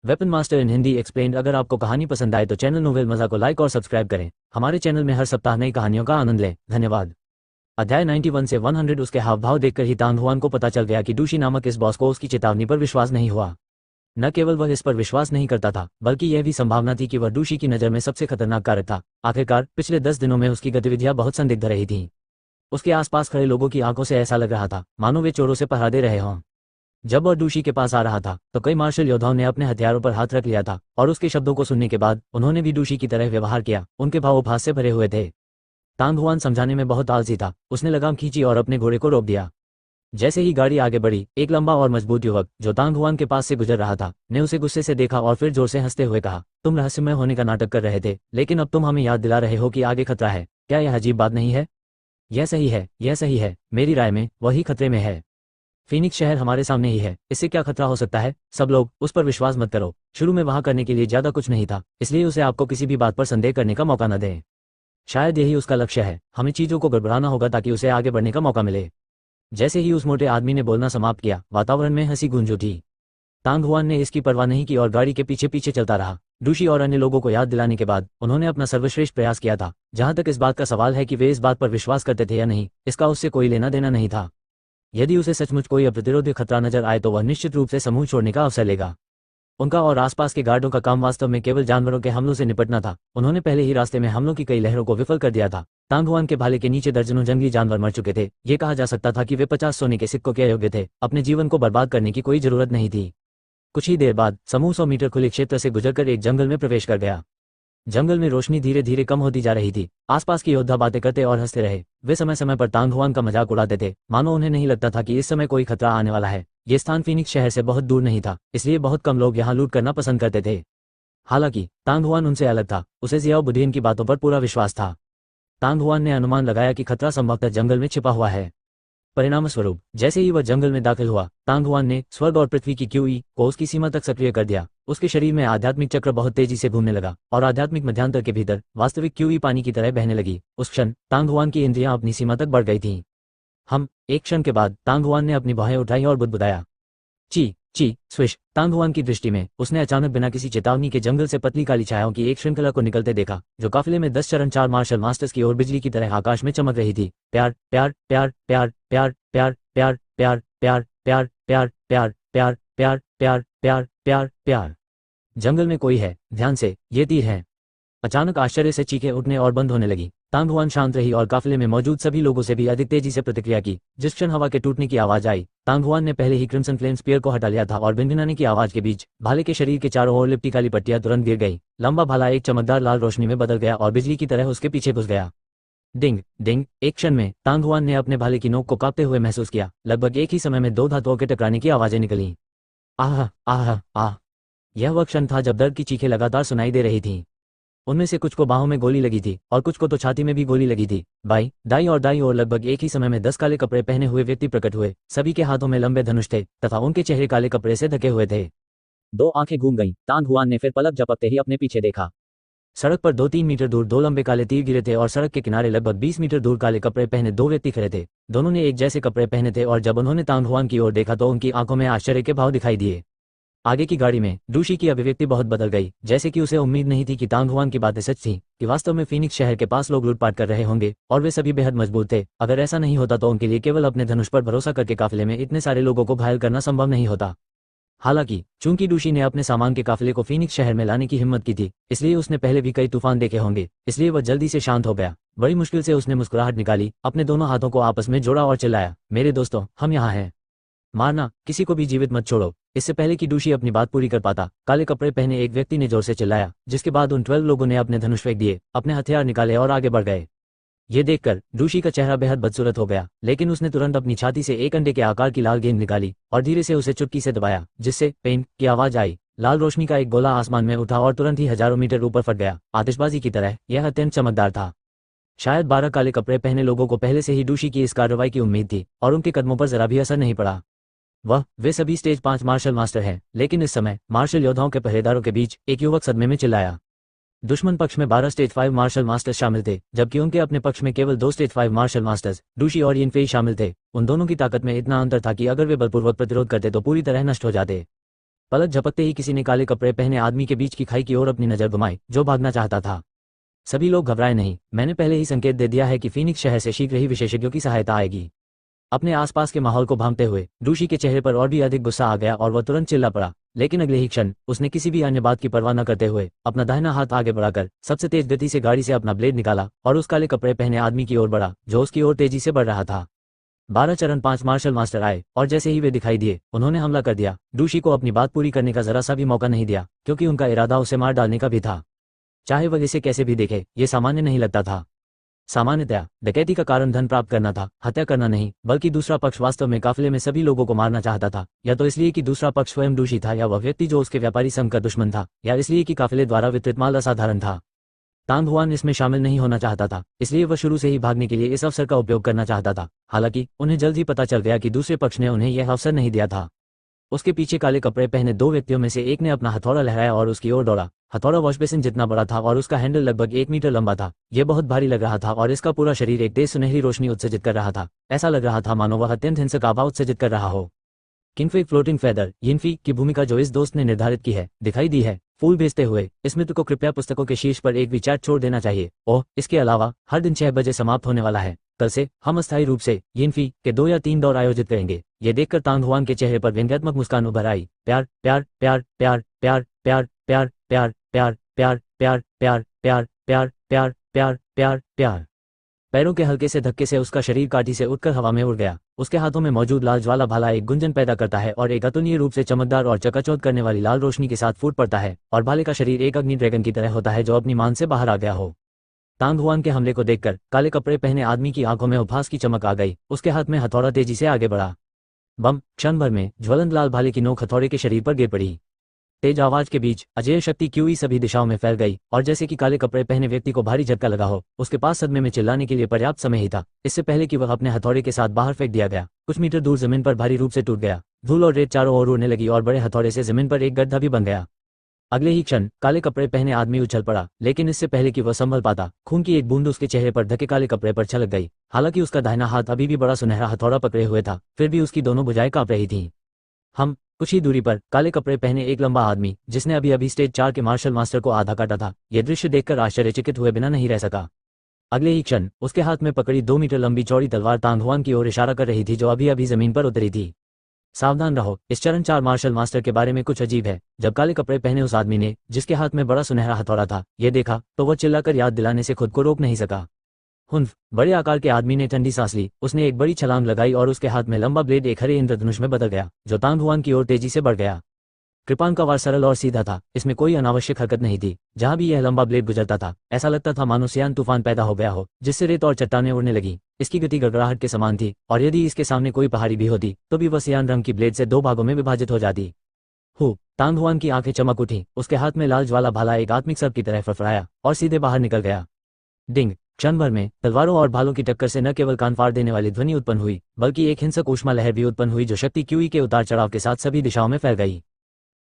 Weapon master in Hindi explained. अगर आपको कहानी पसंद आए तो चैनल नोवेल मजा को लाइक और सब्सक्राइब करें। हमारे चैनल में हर सप्ताह नई कहानियों का आनंद लें। धन्यवाद। अध्याय 91 से 100। उसके हाव भाव देखकर ही तांग हुआन को पता चल गया कि डूशी नामक इस बॉस को उसकी चेतावनी पर विश्वास नहीं हुआ। न केवल वह इस पर विश्वास नहीं करता था, बल्कि यह भी संभावना थी कि वह डूशी की नज़र में सबसे खतरनाक कारक था। आखिरकार पिछले 10 दिनों में उसकी गतिविधियां बहुत संदिग्ध रही थीं। उसके आसपास खड़े लोगों की आंखों से ऐसा लग रहा था मानो वे चोरों से पहरा दे रहे हों। जब वह डूशी के पास आ रहा था तो कई मार्शल योद्धाओं ने अपने हथियारों पर हाथ रख लिया था और उसके शब्दों को सुनने के बाद उन्होंने भी डूशी की तरह व्यवहार किया। उनके भाव उपहास से भरे हुए थे। तांग हुआन समझाने में बहुत आलसी था। उसने लगाम खींची और अपने घोड़े को रोक दिया। जैसे ही गाड़ी आगे बढ़ी, एक लंबा और मजबूत युवक जो तांग हुआन के पास से गुजर रहा था ने उसे गुस्से से देखा और फिर जोर से हंसते हुए कहा, तुम रहस्यमय होने का नाटक कर रहे थे, लेकिन अब तुम हमें याद दिला रहे हो कि आगे खतरा है। क्या यह अजीब बात नहीं है? यह सही है, यह सही है। मेरी राय में वही खतरे में है। फीनिक्स शहर हमारे सामने ही है, इससे क्या खतरा हो सकता है? सब लोग उस पर विश्वास मत करो। शुरू में वहां करने के लिए ज्यादा कुछ नहीं था, इसलिए उसे आपको किसी भी बात पर संदेह करने का मौका न दें। शायद यही उसका लक्ष्य है। हमें चीजों को गड़बड़ाना होगा ताकि उसे आगे बढ़ने का मौका मिले। जैसे ही उस मोटे आदमी ने बोलना समाप्त किया, वातावरण में हंसी गूंज उठी। तांग हुआन ने इसकी परवाह नहीं की और गाड़ी के पीछे पीछे चलता रहा। डूशी और अन्य लोगों को याद दिलाने के बाद उन्होंने अपना सर्वश्रेष्ठ प्रयास किया था। जहां तक इस बात का सवाल है कि वे इस बात पर विश्वास करते थे या नहीं, इसका उससे कोई लेना देना नहीं था। यदि उसे सचमुच कोई अप्रतिरोध्य खतरा नजर आए तो वह निश्चित रूप से समूह छोड़ने का अवसर लेगा। उनका और आसपास के गार्डों का काम वास्तव में केवल जानवरों के हमलों से निपटना था। उन्होंने पहले ही रास्ते में हमलों की कई लहरों को विफल कर दिया था। तांग हुआन के भाले के नीचे दर्जनों जंगली जानवर मर चुके थे। ये कहा जा सकता था कि वे 50 सोने के सिक्कों के अयोग्य थे। अपने जीवन को बर्बाद करने की कोई जरूरत नहीं थी। कुछ ही देर बाद समूह 100 मीटर खुले क्षेत्र से गुजरकर एक जंगल में प्रवेश कर गया। जंगल में रोशनी धीरे धीरे कम होती जा रही थी। आसपास के योद्धा बातें करते और हंसते रहे। वे समय समय पर तांग हुआन का मजाक उड़ाते थे, मानो उन्हें नहीं लगता था कि इस समय कोई खतरा आने वाला है। ये स्थान फीनिक्स शहर से बहुत दूर नहीं था, इसलिए बहुत कम लोग यहाँ लूट करना पसंद करते थे। हालांकि तांग हुआन उनसे अलग था। उसे जियाओ बुद्दीन की बातों पर पूरा विश्वास था। तांग हुआन ने अनुमान लगाया कि खतरा संभवतः जंगल में छिपा हुआ है। परिणाम स्वरूप जैसे ही वह जंगल में दाखिल हुआ, तांग हुआन ने स्वर्ग और पृथ्वी की क्यूई को उसकी सीमा तक सक्रिय कर दिया। उसके शरीर में आध्यात्मिक चक्र बहुत तेजी से घूमने लगा और आध्यात्मिक मध्यांतर के भीतर वास्तविक क्यूई पानी की तरह बहने लगी। उस क्षण तांग हुआन की इंद्रियां अपनी सीमा तक बढ़ गई थीं। एक क्षण के बाद तांग हुआन ने अपनी बाहें उठाई और बुदबुदाया, ची ची स्विश। तांग हुआन की दृष्टि में उसने अचानक बिना किसी चेतावनी के जंगल से पतली काली छायाओं की एक श्रृंखला को निकलते देखा, जो काफिले में 10 चरण 4 मार्शल मास्टर्स की ओर बिजली की तरह आकाश में चमक रही थी। प्यार प्यार प्यार प्यार प्यार प्यार प्यार प्यार प्यार प्यार प्यार प्यार प्यार प्यार प्यार प्यार प्यार प्यार। जंगल में कोई है, ध्यान से, ये तीर है। अचानक आश्चर्य से चीखें उठने और बंद होने लगी। तांग हुआन शांत रही और काफिले में मौजूद सभी लोगों से भी अधिक तेजी से प्रतिक्रिया की। जिस क्षण हवा के टूटने की आवाज आई, तांग हुआन ने पहले ही क्रिम्सन फ्लेम स्पीयर को हटा लिया था और भिनभिनाने की आवाज के बीच भाले के शरीर के चारों ओर लिपटी काली पट्टियां तुरंत गिर गई। लंबा भाला एक चमकदार लाल रोशनी में बदल गया और बिजली की तरह उसके पीछे घुस गया। डिंग डिंग। एक क्षण में तांग हुआन ने अपने भाले की नोक को कांपते हुए महसूस किया। लगभग एक ही समय में 2 धातुओं के टकराने की आवाजें निकलीं। आह आह आह। यह वह क्षण था जब दर्द की चीखें लगातार सुनाई दे रही थीं। उनमें से कुछ को बाहों में गोली लगी थी और कुछ को तो छाती में भी गोली लगी थी। बाई, दाई और दाई और लगभग एक ही समय में 10 काले कपड़े पहने हुए व्यक्ति प्रकट हुए। सभी के हाथों में लंबे धनुष थे तथा उनके चेहरे काले कपड़े से ढके हुए थे। 2 आंखें घूम गईं। तांग हुआन ने फिर पलक झपकते ही अपने पीछे देखा। सड़क पर 2-3 मीटर दूर 2 लंबे काले तीर गिरे थे और सड़क के किनारे लगभग 20 मीटर दूर काले कपड़े पहने 2 व्यक्ति खड़े थे। दोनों ने एक जैसे कपड़े पहने थे और जब उन्होंने तांग हुआन की ओर देखा तो उनकी आंखों में आश्चर्य के भाव दिखाई दिए। आगे की गाड़ी में डूशी की अभिव्यक्ति बहुत बदल गई। जैसे कि उसे उम्मीद नहीं थी कि तांग हुआन की बातें सच थीं, कि वास्तव में फीनिक्स शहर के पास लोग लूटपाट कर रहे होंगे और वे सभी बेहद मजबूत थे। अगर ऐसा नहीं होता तो उनके लिए केवल अपने धनुष पर भरोसा करके काफिले में इतने सारे लोगों को घायल करना संभव नहीं होता। हालांकि चूंकि डूशी ने अपने सामान के काफिले को फीनिक्स शहर में लाने की हिम्मत की थी, इसलिए उसने पहले भी कई तूफान देखे होंगे, इसलिए वह जल्दी से शांत हो गया। बड़ी मुश्किल से उसने मुस्कुराहट निकाली, अपने दोनों हाथों को आपस में जोड़ा और चिल्लाया, मेरे दोस्तों, हम यहाँ हैं। मारना, किसी को भी जीवित मत छोड़ो। इससे पहले कि डूशी अपनी बात पूरी कर पाता, काले कपड़े पहने एक व्यक्ति ने जोर से चिल्लाया, जिसके बाद उन 12 लोगों ने अपने धनुष फेंक दिए, अपने हथियार निकाले और आगे बढ़ गए। ये देखकर डूशी का चेहरा बेहद बदसूरत हो गया, लेकिन उसने तुरंत अपनी छाती से एक अंडे के आकार की लाल गेंद निकाली और धीरे से उसे चुटकी से दबाया, जिससे पेन की आवाज आई। लाल रोशनी का एक गोला आसमान में उठा और तुरंत ही हजारों मीटर ऊपर फट गया। आतिशबाजी की तरह यह अत्यंत चमकदार था। शायद 12 काले कपड़े पहने लोगों को पहले से ही डूशी की इस कार्रवाई की उम्मीद थी और उनके कदमों पर जरा भी असर नहीं पड़ा। वे सभी स्टेज 5 मार्शल मास्टर हैं, लेकिन इस समय मार्शल योद्धाओं के पहरेदारों के बीच एक युवक सदमे में चिल्लाया। दुश्मन पक्ष में 12 स्टेज 5 मार्शल मास्टर्स शामिल थे, जबकि उनके अपने पक्ष में केवल 2 स्टेज 5 मार्शल मास्टर्स, डूशी और यिनफेई शामिल थे। उन दोनों की ताकत में इतना अंतर था कि अगर वे बलपूर्वक प्रतिरोध करते तो पूरी तरह नष्ट हो जाते। पलक झपकते ही किसी ने काले कपड़े पहने आदमी के बीच की खाई की ओर अपनी नजर घुमाई, जो भागना चाहता था। सभी लोग घबराए नहीं, मैंने पहले ही संकेत दे दिया है कि फीनिक्स शहर से शीघ्र ही विशेषज्ञों की सहायता आएगी। अपने आसपास के माहौल को भांपते हुए डूशी के चेहरे पर और भी अधिक गुस्सा आ गया और वह तुरंत चिल्ला पड़ा, लेकिन अगले ही क्षण उसने किसी भी अन्य बात की परवाह न करते हुए अपना दाहिना हाथ आगे बढ़ाकर सबसे तेज गति से गाड़ी से अपना ब्लेड निकाला और उस काले कपड़े पहने आदमी की ओर बढ़ा जो उसकी ओर तेजी से बढ़ रहा था। 12 चरण 5 मार्शल मास्टर आए और जैसे ही वे दिखाई दिए उन्होंने हमला कर दिया। डूशी को अपनी बात पूरी करने का जरा सा भी मौका नहीं दिया, क्योंकि उनका इरादा उसे मार डालने का भी था। चाहे वह इसे कैसे भी देखे, ये सामान्य नहीं लगता था। सामान्यतया डकैती का कारण धन प्राप्त करना था, हत्या करना नहीं, बल्कि दूसरा पक्ष वास्तव में काफिले में सभी लोगों को मारना चाहता था, या तो इसलिए कि दूसरा पक्ष स्वयं डूशी था, या वह व्यक्ति जो उसके व्यापारी संघ का दुश्मन था, या इसलिए कि काफिले द्वारा वितरित माल असाधारण था। तांग हुआन इसमें शामिल नहीं होना चाहता था, इसलिए वह शुरू से ही भागने के लिए इस अवसर का उपयोग करना चाहता था। हालांकि उन्हें जल्द ही पता चल गया कि दूसरे पक्ष ने उन्हें यह अवसर नहीं दिया था। उसके पीछे काले कपड़े पहने 2 व्यक्तियों में से एक ने अपना हथौड़ा लहराया और उसकी ओर दौड़ा। हथौड़ा वॉशबेसिन जितना बड़ा था और उसका हैंडल लगभग 1 मीटर लंबा था। यह बहुत भारी लग रहा था और इसका पूरा शरीर एक तेज सुनहरी रोशनी उत्सर्जित कर रहा था। ऐसा लग रहा था मानो वह अत्यंत हिंसक आभा उत्सर्जित कर रहा हो। किंगफिग फ्लोटिंग फेदर यिनफी की भूमिका जो इस दोस्त ने निर्धारित की है, दिखाई दी है। फूल भेजते हुए इस मित्र को कृपया पुस्तकों के शीर्ष पर एक भी चैट छोड़ देना चाहिए। ओह, इसके अलावा हर दिन 6 बजे समाप्त होने वाला है। कल से हम अस्थायी रूप से यिनफी के 2 या 3 दौर आयोजित करेंगे। ये देखकर तांग हुआन के चेहरे पर व्यंग्यात्मक मुस्कान उभर आई। प्यार प्यार प्यार प्यार प्यार प्यार प्यार प्यार प्यार प्यार प्यार प्यार प्यार प्यार प्यार प्यार प्यार प्यार। पैरों के हल्के से धक्के से उसका शरीर काठी से उठकर हवा में उड़ गया। उसके हाथों में मौजूद लाल ज्वाला भाला एक गुंजन पैदा करता है और एक अतुलनीय रूप से चमकदार और चकाचौंध करने वाली लाल रोशनी के साथ फूट पड़ता है, और भाले का शरीर एक अग्नि ड्रैगन की तरह होता है जो अपनी मान से बाहर आ गया हो। तांग हुआन के हमले को देखकर काले कपड़े पहने आदमी की आंखों में उपहास की चमक आ गई। उसके हाथ में हथौड़ा तेजी से आगे बढ़ा। बम! क्षण भर में ज्वलंत लाल भाले की नोक हथौड़े के शरीर पर गिर पड़ी। तेज आवाज के बीच अजेय शक्ति क्यूई सभी दिशाओं में फैल गई, और जैसे कि काले कपड़े पहने व्यक्ति को भारी झटका लगा हो, उसके पास सदमे में चिल्लाने के लिए पर्याप्त समय ही था, इससे पहले कि वह अपने हथौड़े के साथ बाहर फेंक दिया गया। कुछ मीटर दूर जमीन पर भारी रूप से टूट गया। धूल और रेत चारों ओर उड़ने लगी और बड़े हथौड़े से जमीन पर एक गड्ढा भी बन गया। अगले ही क्षण काले कपड़े पहने आदमी उछल पड़ा, लेकिन इससे पहले कि वह संभल पाता, खून की एक बूंद उसके चेहरे पर ढके काले कपड़े पर छलक गई। हालांकि उसका दाहिना हाथ अभी भी बड़ा सुनहरा हथौड़ा पकड़े हुए था, फिर भी उसकी दोनों भुजाएं कांप रही थीं। कुछ ही दूरी पर काले कपड़े पहने एक लंबा आदमी, जिसने अभी अभी स्टेज 4 के मार्शल मास्टर को आधा काटा था, यह दृश्य देखकर आश्चर्यचकित हुए बिना नहीं रह सका। अगले ही क्षण उसके हाथ में पकड़ी 2 मीटर लंबी चौड़ी तलवार तांग हुआन की ओर इशारा कर रही थी, जो अभी अभी जमीन पर उतरी थी। सावधान रहो, इस चरण 4 मार्शल मास्टर के बारे में कुछ अजीब है। जब काले कपड़े पहने उस आदमी ने, जिसके हाथ में बड़ा सुनहरा हथौड़ा था, यह देखा तो वह चिल्लाकर याद दिलाने से खुद को रोक नहीं सका। हुन्फ! बड़े आकार के आदमी ने ठंडी सांस ली। उसने एक बड़ी छलांग लगाई और उसके हाथ में लंबा ब्लेड एक हरे इंद्रधनुष में बदल गया, जो तांग हुआन की ओर तेजी से बढ़ गया। कृपान का वार सरल और सीधा था, इसमें कोई अनावश्यक हरकत नहीं थी। जहां भी यह लंबा ब्लेड गुजरता था, ऐसा लगता था मानो सियान तूफान पैदा हो गया हो, जिससे रेत और चट्टानें उड़ने लगी। इसकी गति गड़गड़ाहट के समान थी, और यदि इसके सामने कोई पहाड़ी भी होती तो भी वह सियान रंग की ब्लेड से 2 भागों में विभाजित हो जाती। तांग हुआन की आंखें चमक उठी। उसके हाथ में लाल ज्वाला भाला एक आत्मिक सर्प की तरह फड़फड़ाया और सीधे बाहर निकल गया। डिंग! क्षण भर में तलवारों और भालों की टक्कर से न केवल कान फाड़ देने वाली ध्वनि उत्पन्न हुई, बल्कि एक हिंसक ऊष्मा लहर भी उत्पन्न हुई, जो शक्ति क्यूई के उतार चढ़ाव के साथ सभी दिशाओं में फैल गई।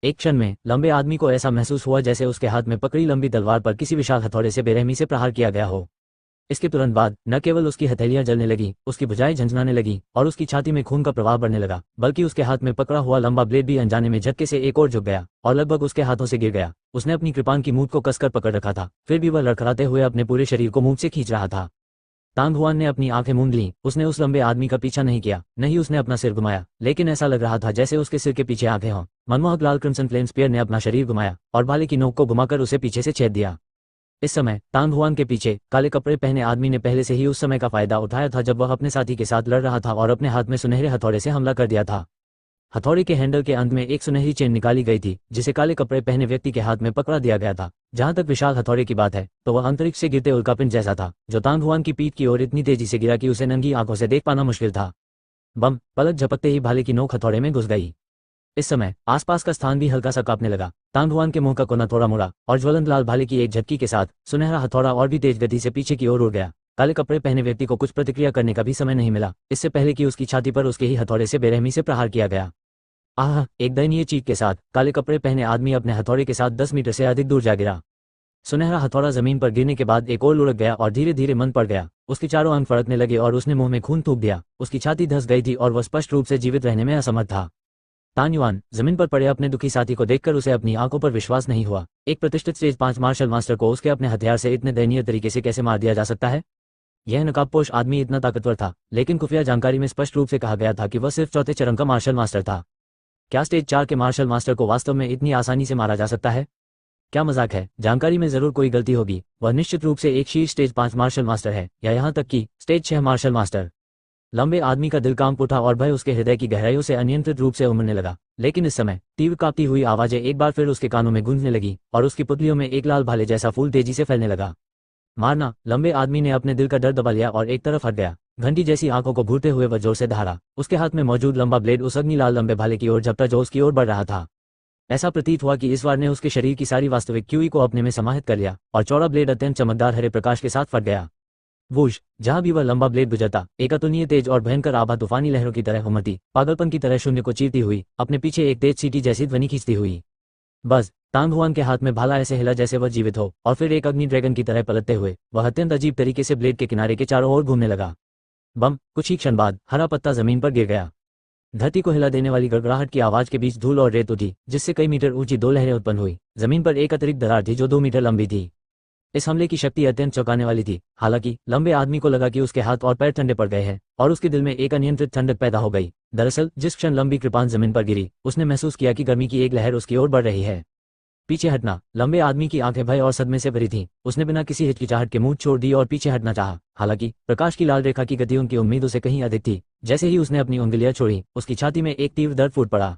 एक क्षण में लंबे आदमी को ऐसा महसूस हुआ जैसे उसके हाथ में पकड़ी लंबी तलवार पर किसी विशाल हथौड़े से बेरहमी से प्रहार किया गया हो। इसके तुरंत बाद न केवल उसकी हथेलियां जलने लगी, उसकी भुजाएं झंझनाने लगी और उसकी छाती में खून का प्रवाह बढ़ने लगा, बल्कि उसके हाथ में पकड़ा हुआ लंबा ब्लेड भी अनजाने में झटके से एक और झुक गया और लगभग उसके हाथों से गिर गया। उसने अपनी कृपान की मूंछ को कसकर पकड़ रखा था, फिर भी वह लड़खड़ाते हुए अपने पूरे शरीर को मुंह से खींच रहा था। तांग हुआन ने अपनी आंखें मूंद लीं। उसने उस लंबे आदमी का पीछा नहीं किया, नहीं उसने अपना सिर घुमाया, लेकिन ऐसा लग रहा था जैसे उसके सिर के पीछे आंखें हों। मनमोहक लाल क्रिम्सन फ्लेम स्पीयर ने अपना शरीर घुमाया और भाले की नोक को घुमाकर उसे पीछे से छेद दिया। इस समय तांग हुआन के पीछे काले कपड़े पहने आदमी ने पहले से ही उस समय का फायदा उठाया था जब वह अपने साथी के साथ लड़ रहा था और अपने हाथ में सुनहरे हथौड़े से हमला कर दिया था। हथौड़े के हैंडल के अंत में एक सुनहरी चेन निकाली गई थी, जिसे काले कपड़े पहने व्यक्ति के हाथ में पकड़ा दिया गया था। जहां तक विशाल हथौड़े की बात है, तो वह अंतरिक्ष से गिरते उल्कापिंड जैसा था, जो तांग हुआन की पीठ की ओर इतनी तेजी से गिरा कि उसे नंगी आंखों से देख पाना मुश्किल था। बम! पलक झपकते ही भाले की नोक हथौड़े में घुस गई। इस समय आसपास का स्थान भी हल्का सा कांपने लगा। तांग हुआन के मुंह का कोना थोड़ा मुड़ा और ज्वलंत लाल भाले की एक झटकी के साथ सुनहरा हथौड़ा और भी तेज गति से पीछे की ओर उड़ गया। काले कपड़े पहने व्यक्ति को कुछ प्रतिक्रिया करने का भी समय नहीं मिला, इससे पहले कि उसकी छाती पर उसके ही हथौड़े से बेरहमी से प्रहार किया गया। आह! एक दयनीय चीख के साथ काले कपड़े पहने आदमी अपने हथौड़े के साथ 10 मीटर से अधिक दूर जा गिरा। सुनहरा हथौड़ा जमीन पर गिरने के बाद एक और लुढ़क गया और धीरे धीरे मंद पड़ गया। उसके चारों अंग फड़कने लगे और उसने मुंह में खून थूक दिया। उसकी छाती धंस गई थी और वह स्पष्ट रूप से जीवित रहने में असमर्थ था। तान युआन जमीन पर पड़े अपने दुखी साथी को देखकर उसे अपनी आंखों पर विश्वास नहीं हुआ। एक प्रतिष्ठित स्टेज 5 मार्शल मास्टर को उसके अपने हथियार से इतने दयनीय तरीके से कैसे मार दिया जा सकता है? यह नकाबपोश आदमी इतना ताकतवर था, लेकिन खुफिया जानकारी में स्पष्ट रूप से कहा गया था कि वह सिर्फ चौथे चरण का मार्शल मास्टर था। क्या स्टेज 4 के मार्शल मास्टर को वास्तव में इतनी आसानी से मारा जा सकता है? क्या मजाक है? जानकारी में जरूर कोई गलती होगी। वह निश्चित रूप से एक शीर्ष स्टेज 5 मार्शल मास्टर है, या यहाँ तक कि स्टेज 6 मार्शल मास्टर। लंबे आदमी का दिल कांप उठा और भय उसके हृदय की गहराइयों से अनियंत्रित रूप से उमड़ने लगा। लेकिन इस समय तीव्र कांपती हुई आवाजें एक बार फिर उसके कानों में गूंजने लगी और उसकी पुतलियों में एक लाल भाले जैसा फूल तेजी से फैलने लगा। मारना! लंबे आदमी ने अपने दिल का डर दबा लिया और एक तरफ हट गया। घंटी जैसी आंखों को घूरते हुए वह जोर से दहाड़ा। उसके हाथ में मौजूद लंबा ब्लेड उस अग्नि लाल लंबे भाले की ओर झपटा जो उसकी ओर बढ़ रहा था। ऐसा प्रतीत हुआ कि इस वार ने उसके शरीर की सारी वास्तविक क्यूई को अपने में समाहित कर लिया और चौड़ा ब्लेड अत्यंत चमकदार हरे प्रकाश के साथ फट गया। वूश! जहां भी वह लंबा ब्लेड गुजरता, एक अतुलनीय तेज और भयंकर आभा तूफानी लहरों की तरह उमड़ती, पागलपन की तरह शून्य को चीरती हुई, अपने पीछे एक तेज सीटी जैसी ध्वनि खींचती हुई। बस! तांग हुआन के हाथ में भाला ऐसे हिला जैसे वह जीवित हो, और फिर एक अग्नि ड्रैगन की तरह पलटते हुए वह अत्यंत अजीब तरीके से ब्लेड के किनारे के चारों ओर घूमने लगा। बम! कुछ ही क्षण बाद हरा पत्ता जमीन पर गिर गया। धरती को हिला देने वाली गड़गड़ाहट की आवाज के बीच धूल और रेत उठी, जिससे कई मीटर ऊंची 2 लहरें उत्पन्न हुई। जमीन पर एक अतिरिक्त दरार थी जो 2 मीटर लंबी थी। इस हमले की शक्ति अत्यंत चौंकाने वाली थी। हालांकि लंबे आदमी को लगा कि उसके हाथ और पैर ठंडे पड़ गए हैं और उसके दिल में एक अनियंत्रित ठंडक पैदा हो गई। दरअसल जिस क्षण लंबी कृपान जमीन पर गिरी, उसने महसूस किया कि गर्मी की एक लहर उसकी ओर बढ़ रही है। पीछे हटना! लंबे आदमी की आंखें भय और सदमे से भरी थीं। उसने बिना किसी हिचकिचाहट के मुंह छोड़ दी और पीछे हटना चाहा। हालांकि प्रकाश की लाल रेखा की गति उनकी उम्मीदों से कहीं अधिक थी। जैसे ही उसने अपनी उंगलियां छोड़ी, उसकी छाती में एक तीव्र दर्द फूट पड़ा।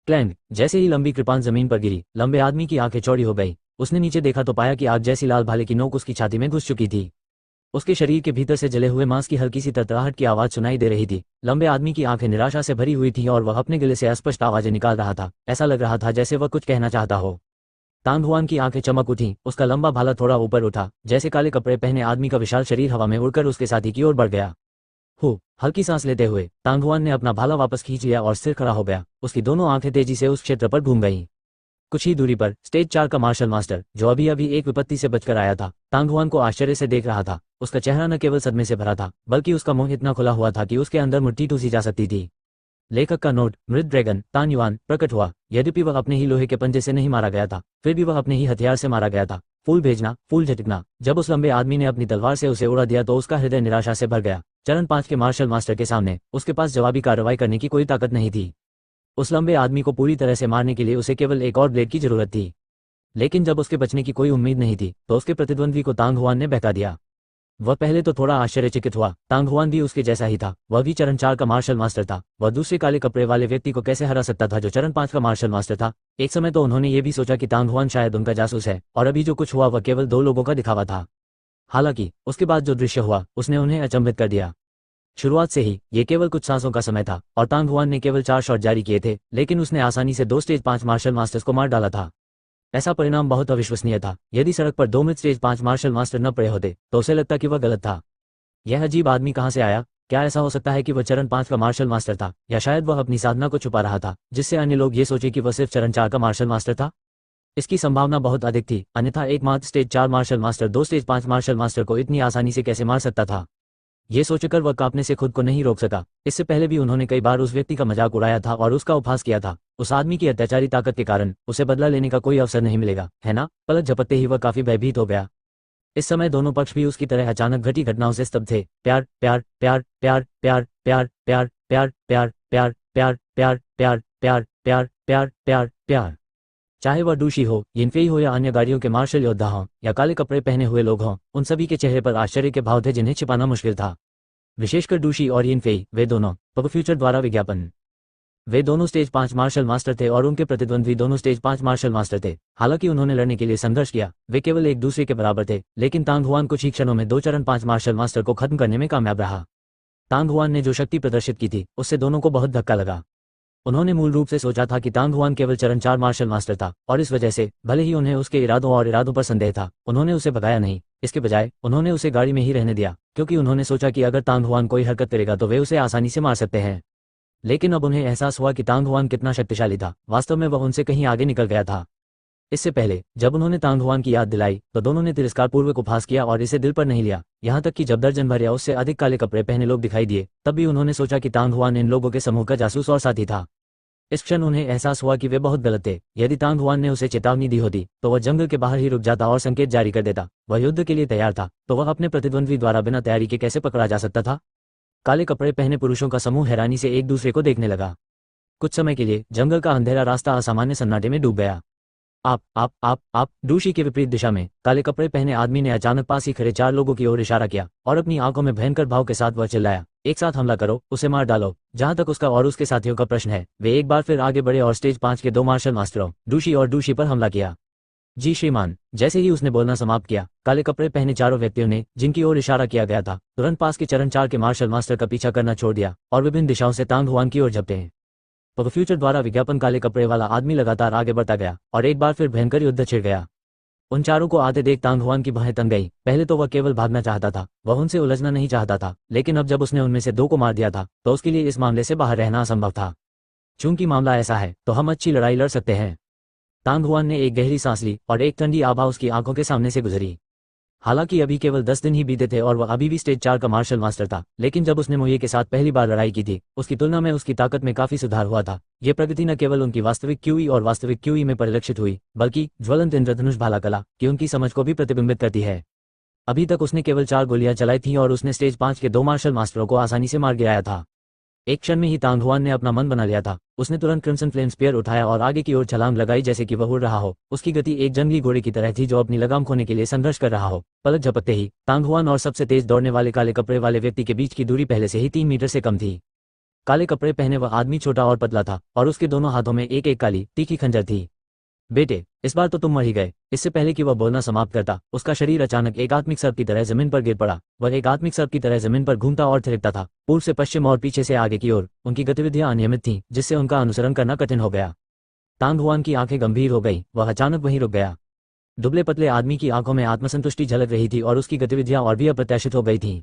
क्लैंग! जैसे ही लंबी कृपान जमीन पर गिरी, लंबे आदमी की आंखें चौड़ी हो गई। उसने नीचे देखा तो पाया कि आग जैसी लाल भाले की नोक उसकी छाती में घुस चुकी थी। उसके शरीर के भीतर से जले हुए मांस की हल्की सी तरतराहट की आवाज सुनाई दे रही थी। लंबे आदमी की आंखें निराशा से भरी हुई थीं और वह अपने गले से अस्पष्ट आवाजें निकाल रहा था। ऐसा लग रहा था जैसे वह कुछ कहना चाहता हो। तांग हुआन की आंखें चमक उठीं। उसका लंबा भाला थोड़ा ऊपर उठा, जैसे काले कपड़े पहने आदमी का विशाल शरीर हवा में उड़कर उसके साथी की ओर बढ़ गया। हल्की सांस लेते हुए तांग हुआन ने अपना भाला वापस खींच लिया और स्थिर खड़ा हो गया। उसकी दोनों आंखें तेजी से उस क्षेत्र पर घूम गईं। कुछ ही दूरी पर स्टेज 4 का मार्शल मास्टर, जो अभी अभी एक विपत्ति से बचकर आया था, तांग हुआन को आश्चर्य से देख रहा था। उसका चेहरा न केवल सदमे से भरा था, बल्कि उसका मुंह इतना खुला हुआ था कि उसके अंदर मुट्ठी ठूसी जा सकती थी। लेखक का नोट: मृत ड्रैगन तान युआन प्रकट हुआ। यद्यपि वह अपने ही लोहे के पंजे से नहीं मारा गया था, फिर भी वह अपने ही हथियार से मारा गया था। फूल भेजना, फूल झटकना! जब उस लंबे आदमी ने अपनी तलवार से उसे उड़ा दिया तो उसका हृदय निराशा से भर गया। चरण 5 के मार्शल मास्टर के सामने उसके पास जवाबी कार्रवाई करने की कोई ताकत नहीं थी। उस लंबे आदमी को पूरी तरह से मारने के लिए उसे केवल एक और ब्लेड की जरूरत थी। लेकिन जब उसके बचने की कोई उम्मीद नहीं थी, तो उसके प्रतिद्वंद्वी को तांग हुआन ने बहका दिया। वह पहले तो थोड़ा आश्चर्यचकित हुआ। तांग हुआन भी उसके जैसा ही था। वह भी चरण 4 का मार्शल मास्टर था। वह दूसरे काले कपड़े वाले व्यक्ति को कैसे हरा सकता था जो चरण 5 का मार्शल मास्टर था? एक समय तो उन्होंने ये भी सोचा कि तांग हुआन शायद उनका जासूस है, और अभी जो कुछ हुआ वह केवल 2 लोगों का दिखावा था। हालांकि उसके बाद जो दृश्य हुआ उसने उन्हें अचंभित कर दिया। शुरुआत से ही ये केवल कुछ सांसों का समय था और तांग हुआन ने केवल 4 शॉट जारी किए थे, लेकिन उसने आसानी से 2 स्टेज 5 मार्शल मास्टर्स को मार डाला था। ऐसा परिणाम बहुत अविश्वसनीय था। यदि सड़क पर 2 मृत स्टेज 5 मार्शल मास्टर न पड़े होते तो उसे लगता कि वह गलत था। यह अजीब आदमी कहां से आया? क्या ऐसा हो सकता है कि वह चरण 5 का मार्शल मास्टर था, या शायद वह अपनी साधना को छुपा रहा था, जिससे अन्य लोग ये सोचे कि वह सिर्फ चरण 4 का मार्शल मास्टर था? इसकी संभावना बहुत अधिक थी, अन्यथा एकमात्र stage 4 martial master 2 stage 5 martial master को इतनी आसानी से कैसे मार सकता था? ये सोचकर वह कांपने से खुद को नहीं रोक सका। इससे पहले भी उन्होंने कई बार उस व्यक्ति का मजाक उड़ाया था और उसका उपहास किया था। उस आदमी की अत्याचारी ताकत के कारण उसे बदला लेने का कोई अवसर नहीं मिलेगा, है ना? पलक झपकते ही वह काफी भयभीत हो गया। इस समय दोनों पक्ष भी उसकी तरह अचानक घटी घटनाओं से स्तब्ध थे। प्यार प्यार प्यार प्यार प्यार प्यार प्यार प्यार प्यार प्यार प्यार प्यार प्यार प्यार प्यार प्यार प्यार प्यार। चाहे वह डूशी हो, यिनफेई हो या अन्य गाड़ियों के मार्शल योद्धा हों या काले कपड़े पहने हुए लोग हों, उन सभी के चेहरे पर आश्चर्य के भाव थे जिन्हें छिपाना मुश्किल था। विशेषकर डूशी और यिनफेई, वे दोनों पब फ्यूचर द्वारा विज्ञापन। वे दोनों स्टेज 5 मार्शल मास्टर थे और उनके प्रतिद्वंद्वी दोनों स्टेज 5 मार्शल मास्टर थे। हालांकि उन्होंने लड़ने के लिए संघर्ष किया, वे केवल एक दूसरे के बराबर थे, लेकिन तांग हुआन कुछ ही क्षणों में 2 चरण 5 मार्शल मास्टर को खत्म करने में कामयाब रहा। तांग हुआन ने जो शक्ति प्रदर्शित की थी उससे दोनों को बहुत धक्का लगा। उन्होंने मूल रूप से सोचा था कि तांग हुआन केवल चरण 4 मार्शल मास्टर था, और इस वजह से भले ही उन्हें उसके इरादों पर संदेह था, उन्होंने उसे भगाया नहीं। इसके बजाय उन्होंने उसे गाड़ी में ही रहने दिया, क्योंकि उन्होंने सोचा कि अगर तांग हुआन कोई हरकत करेगा तो वे उसे आसानी से मार सकते हैं। लेकिन अब उन्हें एहसास हुआ कि तांग हुआन कितना शक्तिशाली था। वास्तव में वह उनसे कहीं आगे निकल गया था। इससे पहले जब उन्होंने तांग हुआन की याद दिलाई तो दोनों ने तिरस्कारपूर्वक उपहास किया और इसे दिल पर नहीं लिया। यहाँ तक कि जब दर्जन भर या उससे अधिक काले कपड़े पहने लोग दिखाई दिए, तब भी उन्होंने सोचा कि तांग हुआन इन लोगों के समूह का जासूस और साथी था। इस क्षण उन्हें एहसास हुआ कि वे बहुत गलत थे। यदि तांग हुआन ने उसे चेतावनी दी होती तो वह जंगल के बाहर ही रुक जाता और संकेत जारी कर देता। वह युद्ध के लिए तैयार था, तो वह अपने प्रतिद्वंद्वी द्वारा बिना तैयारी के कैसे पकड़ा जा सकता था। काले कपड़े पहने पुरुषों का समूह हैरानी से एक दूसरे को देखने लगा। कुछ समय के लिए जंगल का अंधेरा रास्ता असामान्य सन्नाटे में डूब गया। आप डूशी के विपरीत दिशा में काले कपड़े पहने आदमी ने अचानक पास ही खड़े 4 लोगों की ओर इशारा किया और अपनी आंखों में भयंकर भाव के साथ वह चिल्लाया, एक साथ हमला करो, उसे मार डालो। जहां तक उसका और उसके साथियों का प्रश्न है, वे एक बार फिर आगे बढ़े और स्टेज 5 के 2 मार्शल मास्टरों डूशी और डूशी पर हमला किया। जी श्रीमान। जैसे ही उसने बोलना समाप्त किया, काले कपड़े पहने चारों व्यक्तियों ने, जिनकी ओर इशारा किया गया था, तुरंत पास के चरण 4 के मार्शल मास्टर का पीछा करना छोड़ दिया और विभिन्न दिशाओं से तांग हुआन की ओर झपटे हैं। फ्यूचर द्वारा विज्ञापन काले कपड़े वाला आदमी लगातार आगे बढ़ता गया और एक बार फिर भयंकर युद्ध छिड़ गया। उन चारों को आते देख तांग हुआन की बाहें तन गई। पहले तो वह केवल भागना चाहता था, वह उनसे उलझना नहीं चाहता था, लेकिन अब जब उसने उनमें से 2 को मार दिया था तो उसके लिए इस मामले से बाहर रहना असंभव था। चूंकि मामला ऐसा है तो हम अच्छी लड़ाई लड़ सकते हैं। तांग हुआन ने एक गहरी सांस ली और एक ठंडी आभा उसकी आंखों के सामने से गुजरी। हालांकि अभी केवल 10 दिन ही बीते थे और वह अभी भी स्टेज 4 का मार्शल मास्टर था, लेकिन जब उसने मोये के साथ पहली बार लड़ाई की थी, उसकी तुलना में उसकी ताकत में काफी सुधार हुआ था। ये प्रगति न केवल उनकी वास्तविक क्यूई और वास्तविक क्यूई में परिलक्षित हुई, बल्कि ज्वलंत इंद्रधनुष भाला कला की उनकी समझ को भी प्रतिबिंबित करती है। अभी तक उसने केवल 4 गोलियां चलाई थीं और उसने स्टेज 5 के 2 मार्शल मास्टरों को आसानी से मार गिराया था। एक क्षण में ही तांग हुआन ने अपना मन बना लिया था। उसने तुरंत क्रिम्सन फ्लेम स्पीयर उठाया और आगे की ओर छलांग लगाई जैसे कि वह उड़ रहा हो। उसकी गति एक जंगली घोड़े की तरह थी जो अपनी लगाम खोने के लिए संघर्ष कर रहा हो। पलक झपकते ही तांग हुआन और सबसे तेज दौड़ने वाले काले कपड़े वाले व्यक्ति के बीच की दूरी पहले से ही 3 मीटर से कम थी। काले कपड़े पहने वह आदमी छोटा और पतला था और उसके दोनों हाथों में एक एक काली तीखी खंजर थी। बेटे, इस बार तो तुम मर ही गए। इससे पहले कि वह बोलना समाप्त करता, उसका शरीर अचानक एक आत्मिक सर्प की तरह जमीन पर गिर पड़ा। वह एक आत्मिक सर्प की तरह जमीन पर घूमता और थिरकता था, पूर्व से पश्चिम और पीछे से आगे की ओर। उनकी गतिविधियां अनियमित थीं, जिससे उनका अनुसरण करना कठिन हो गया। तांग हुआन की आंखें गंभीर हो गई। वह अचानक वहीं रुक गया। दुबले पतले आदमी की आंखों में आत्मसंतुष्टि झलक रही थी और उसकी गतिविधियां और भी अप्रत्याशित हो गई थीं।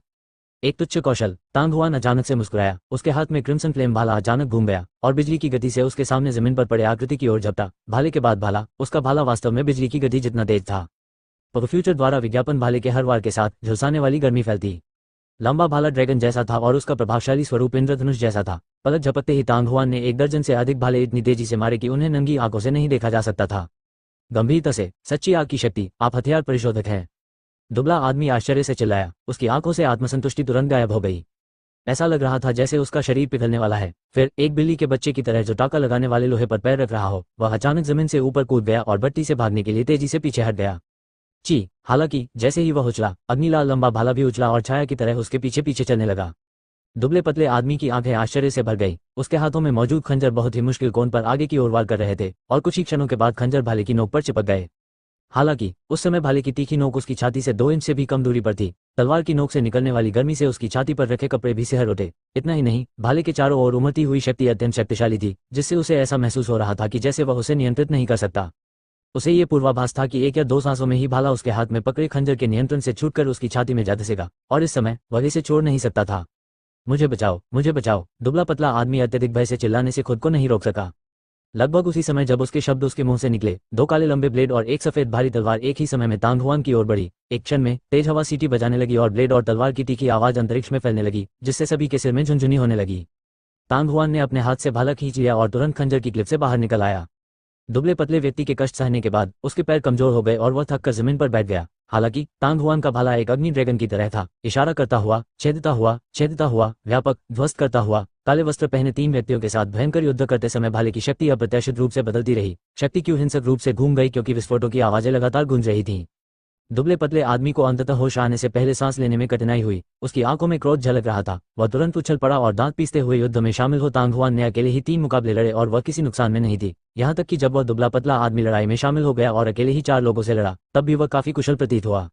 एक तुच्छ कौशल। तांग हुआन अचानक से मुस्कुराया। उसके हाथ में क्रिम्सन फ्लेम भाला अचानक घूम गया और बिजली की गति से उसके सामने जमीन पर पड़े आकृति की ओर झपटा। भाले के बाद भाला, उसका भाला वास्तव में बिजली की गति जितना तेज था। फ्यूचर द्वारा विज्ञापन भाले के हर वार के साथ झुलसाने वाली गर्मी फैलती। लंबा भाला ड्रैगन जैसा था और उसका प्रभावशाली स्वरूप इंद्रधनुष जैसा था। पलक झपकते ही तांग हुआन ने 1 दर्जन से अधिक भाले इतनी तेजी से मारे कि उन्हें नंगी आंखों से नहीं देखा जा सकता था। गंभीरता से, सच्ची आग की शक्ति, आप हथियार परिशोधक हैं। दुबला आदमी आश्चर्य से चिल्लाया। उसकी आंखों से आत्मसंतुष्टि तुरंत गायब हो गई। ऐसा लग रहा था जैसे उसका शरीर पिघलने वाला है। फिर एक बिल्ली के बच्चे की तरह जो टाका लगाने वाले लोहे पर पैर रख रहा हो, वह अचानक जमीन से ऊपर कूद गया और भट्टी से भागने के लिए तेजी से पीछे हट गया। ची। हालांकि जैसे ही वह उछला, अग्निलाल लंबा भाला भी उछला और छाया की तरह उसके पीछे पीछे चलने लगा। दुबले पतले आदमी की आंखें आश्चर्य से भर गई। उसके हाथों में मौजूद खंजर बहुत ही मुश्किल कोण पर आगे की ओर वार कर रहे थे और कुछ ही क्षणों के बाद खंजर भाले की नोक पर चिपक गए। हालांकि उस समय भाले की तीखी नोक उसकी छाती से 2 इंच से भी कम दूरी पर थी। तलवार की नोक से निकलने वाली गर्मी से उसकी छाती पर रखे कपड़े भी सिहर उठे। इतना ही नहीं, भाले के चारों ओर उमड़ती हुई शक्ति अत्यंत शक्तिशाली थी, जिससे उसे ऐसा महसूस हो रहा था कि जैसे वह उसे नियंत्रित नहीं कर सकता। उसे ये पूर्वाभास था कि 1 या 2 सांसों में ही भाला उसके हाथ में पकड़े खंजर के नियंत्रण से छूटकर उसकी छाती में जा धंसेगा और इस समय वह इसे छोड़ नहीं सकता था। मुझे बचाओ, मुझे बचाओ। दुबला पतला आदमी अत्यधिक भय से चिल्लाने से खुद को नहीं रोक सका। लगभग उसी समय जब उसके शब्द उसके मुंह से निकले, 2 काले लंबे ब्लेड और एक सफेद भारी तलवार एक ही समय में तांग हुआन की ओर बढ़ी। एक क्षण में तेज हवा सीटी बजाने लगी और ब्लेड और तलवार की तीखी आवाज अंतरिक्ष में फैलने लगी, जिससे सभी के सिर में झुनझुनी होने लगी। तांग हुआन ने अपने हाथ से भाला खींच लिया और तुरंत खंजर की क्लिप से बाहर निकल आया। दुबले पतले व्यक्ति के कष्ट सहने के बाद उसके पैर कमजोर हो गए और वह थककर जमीन पर बैठ गया। हालांकि तांग हुआन का भाला एक अग्नि ड्रैगन की तरह था, इशारा करता हुआ, छेदता हुआ, व्यापक, ध्वस्त करता हुआ। काले वस्त्र पहने 3 व्यक्तियों के साथ भयंकर युद्ध करते समय भाले की शक्ति अप्रत्याशित रूप से बदलती रही। शक्ति क्यों हिंसक रूप से घूम गई, क्योंकि विस्फोटों की आवाजें लगातार गूंज रही थीं। दुबले पतले आदमी को अंततः होश आने से पहले सांस लेने में कठिनाई हुई। उसकी आंखों में क्रोध झलक रहा था। वह तुरंत उछल पड़ा और दांत पीसते हुए युद्ध में शामिल हो। तांग हुआन ने अकेले ही 3 मुकाबले लड़े और वह किसी नुकसान में नहीं थी। यहाँ तक कि जब वह दुबला पतला आदमी लड़ाई में शामिल हो गया और अकेले ही 4 लोगों से लड़ा, तब भी वह काफी कुशल प्रतीत हुआ।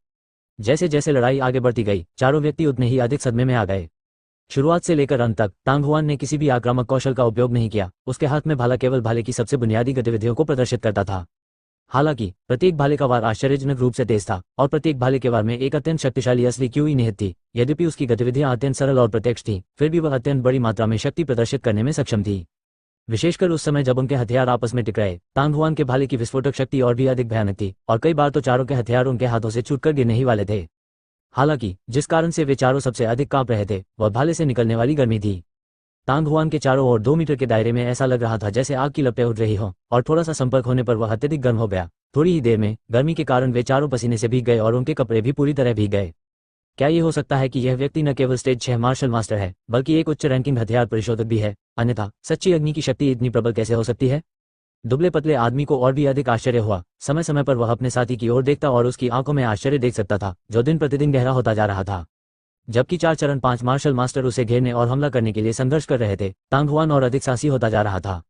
जैसे जैसे लड़ाई आगे बढ़ती गई, चारों व्यक्ति उतने ही अधिक सदमे में आ गए। शुरुआत से लेकर अंत तक तांग हुआन ने किसी भी आक्रामक कौशल का उपयोग नहीं किया। उसके हाथ में भाला केवल भाले की सबसे बुनियादी गतिविधियों को प्रदर्शित करता था। हालांकि प्रत्येक भाले का वार आश्चर्यजनक रूप से तेज था और प्रत्येक भाले के वार में एक अत्यंत शक्तिशाली असली क्यूई निहित थी। यद्यपि उसकी गतिविधियां अत्यंत सरल और प्रत्यक्ष थीं, फिर भी वह अत्यंत बड़ी मात्रा में शक्ति प्रदर्शित करने में सक्षम थी। विशेषकर उस समय जब उनके हथियार आपस में टकराए, तांग हुआन के भाले की विस्फोटक शक्ति और भी अधिक भयानक थी और कई बार तो चारों के हथियार उनके हाथों से छूटकर गिरने ही वाले थे। हालांकि जिस कारण से वे चारों सबसे अधिक कांप रहे थे, वह भाले से निकलने वाली गर्मी थी। तांग हुआन के चारों ओर 2 मीटर के दायरे में ऐसा लग रहा था जैसे आग की लपटें उड़ रही हों, और थोड़ा सा संपर्क होने पर वह अत्यधिक गर्म हो गया। थोड़ी ही देर में गर्मी के कारण वे चारों पसीने से भीग गए और उनके कपड़े भी पूरी तरह भीग गए। क्या ये हो सकता है कि यह व्यक्ति न केवल स्टेज 6 मार्शल मास्टर है, बल्कि एक उच्च रैंकिंग हथियार परिशोधक भी है? अन्यथा सच्ची अग्नि की शक्ति इतनी प्रबल कैसे हो सकती है? दुबले पतले आदमी को और भी अधिक आश्चर्य हुआ। समय समय पर वह अपने साथी की ओर देखता और उसकी आंखों में आश्चर्य देख सकता था, जो दिन प्रतिदिन गहरा होता जा रहा था। जबकि 4 चरण 5 मार्शल मास्टर उसे घेरने और हमला करने के लिए संघर्ष कर रहे थे, तांग हुआन और अधिक साहसी होता जा रहा था।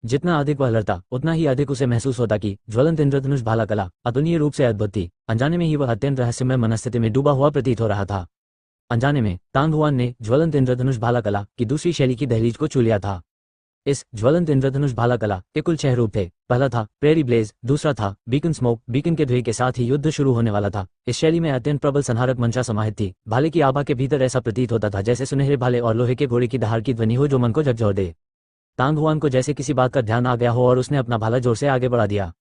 जितना अधिक वह लड़ता, उतना ही अधिक उसे महसूस होता कि ज्वलंत इंद्रधनुष भाला कला अतुलनीय रूप से अद्भुत थी। अनजाने में ही वह अत्यंत रहस्यमय मनस्थिति में डूबा हुआ प्रतीत हो रहा था। अनजाने में तांग हुआन ने ज्वलंत इंद्रधनुष भाला कला की दूसरी शैली की दहलीज को छू लिया था। इस ज्वलंत इंद्रधनुष भाला कला के कुल 6 रूप थे। पहला था प्रेरी ब्लेज, दूसरा था बीकन स्मोक। बीकन के धुएं के साथ ही युद्ध शुरू होने वाला था। इस शैली में अत्यंत प्रबल संहारक मंशा समाहित थी। भाले की आभा के भीतर ऐसा प्रतीत होता था जैसे सुनहरे भाले और लोहे के घोड़े की दहाड़ की ध्वनि हो जो मन को झकझोर दे। तांग हुआन को जैसे किसी बात का ध्यान आ गया हो और उसने अपना भाला जोर से आगे बढ़ा दिया।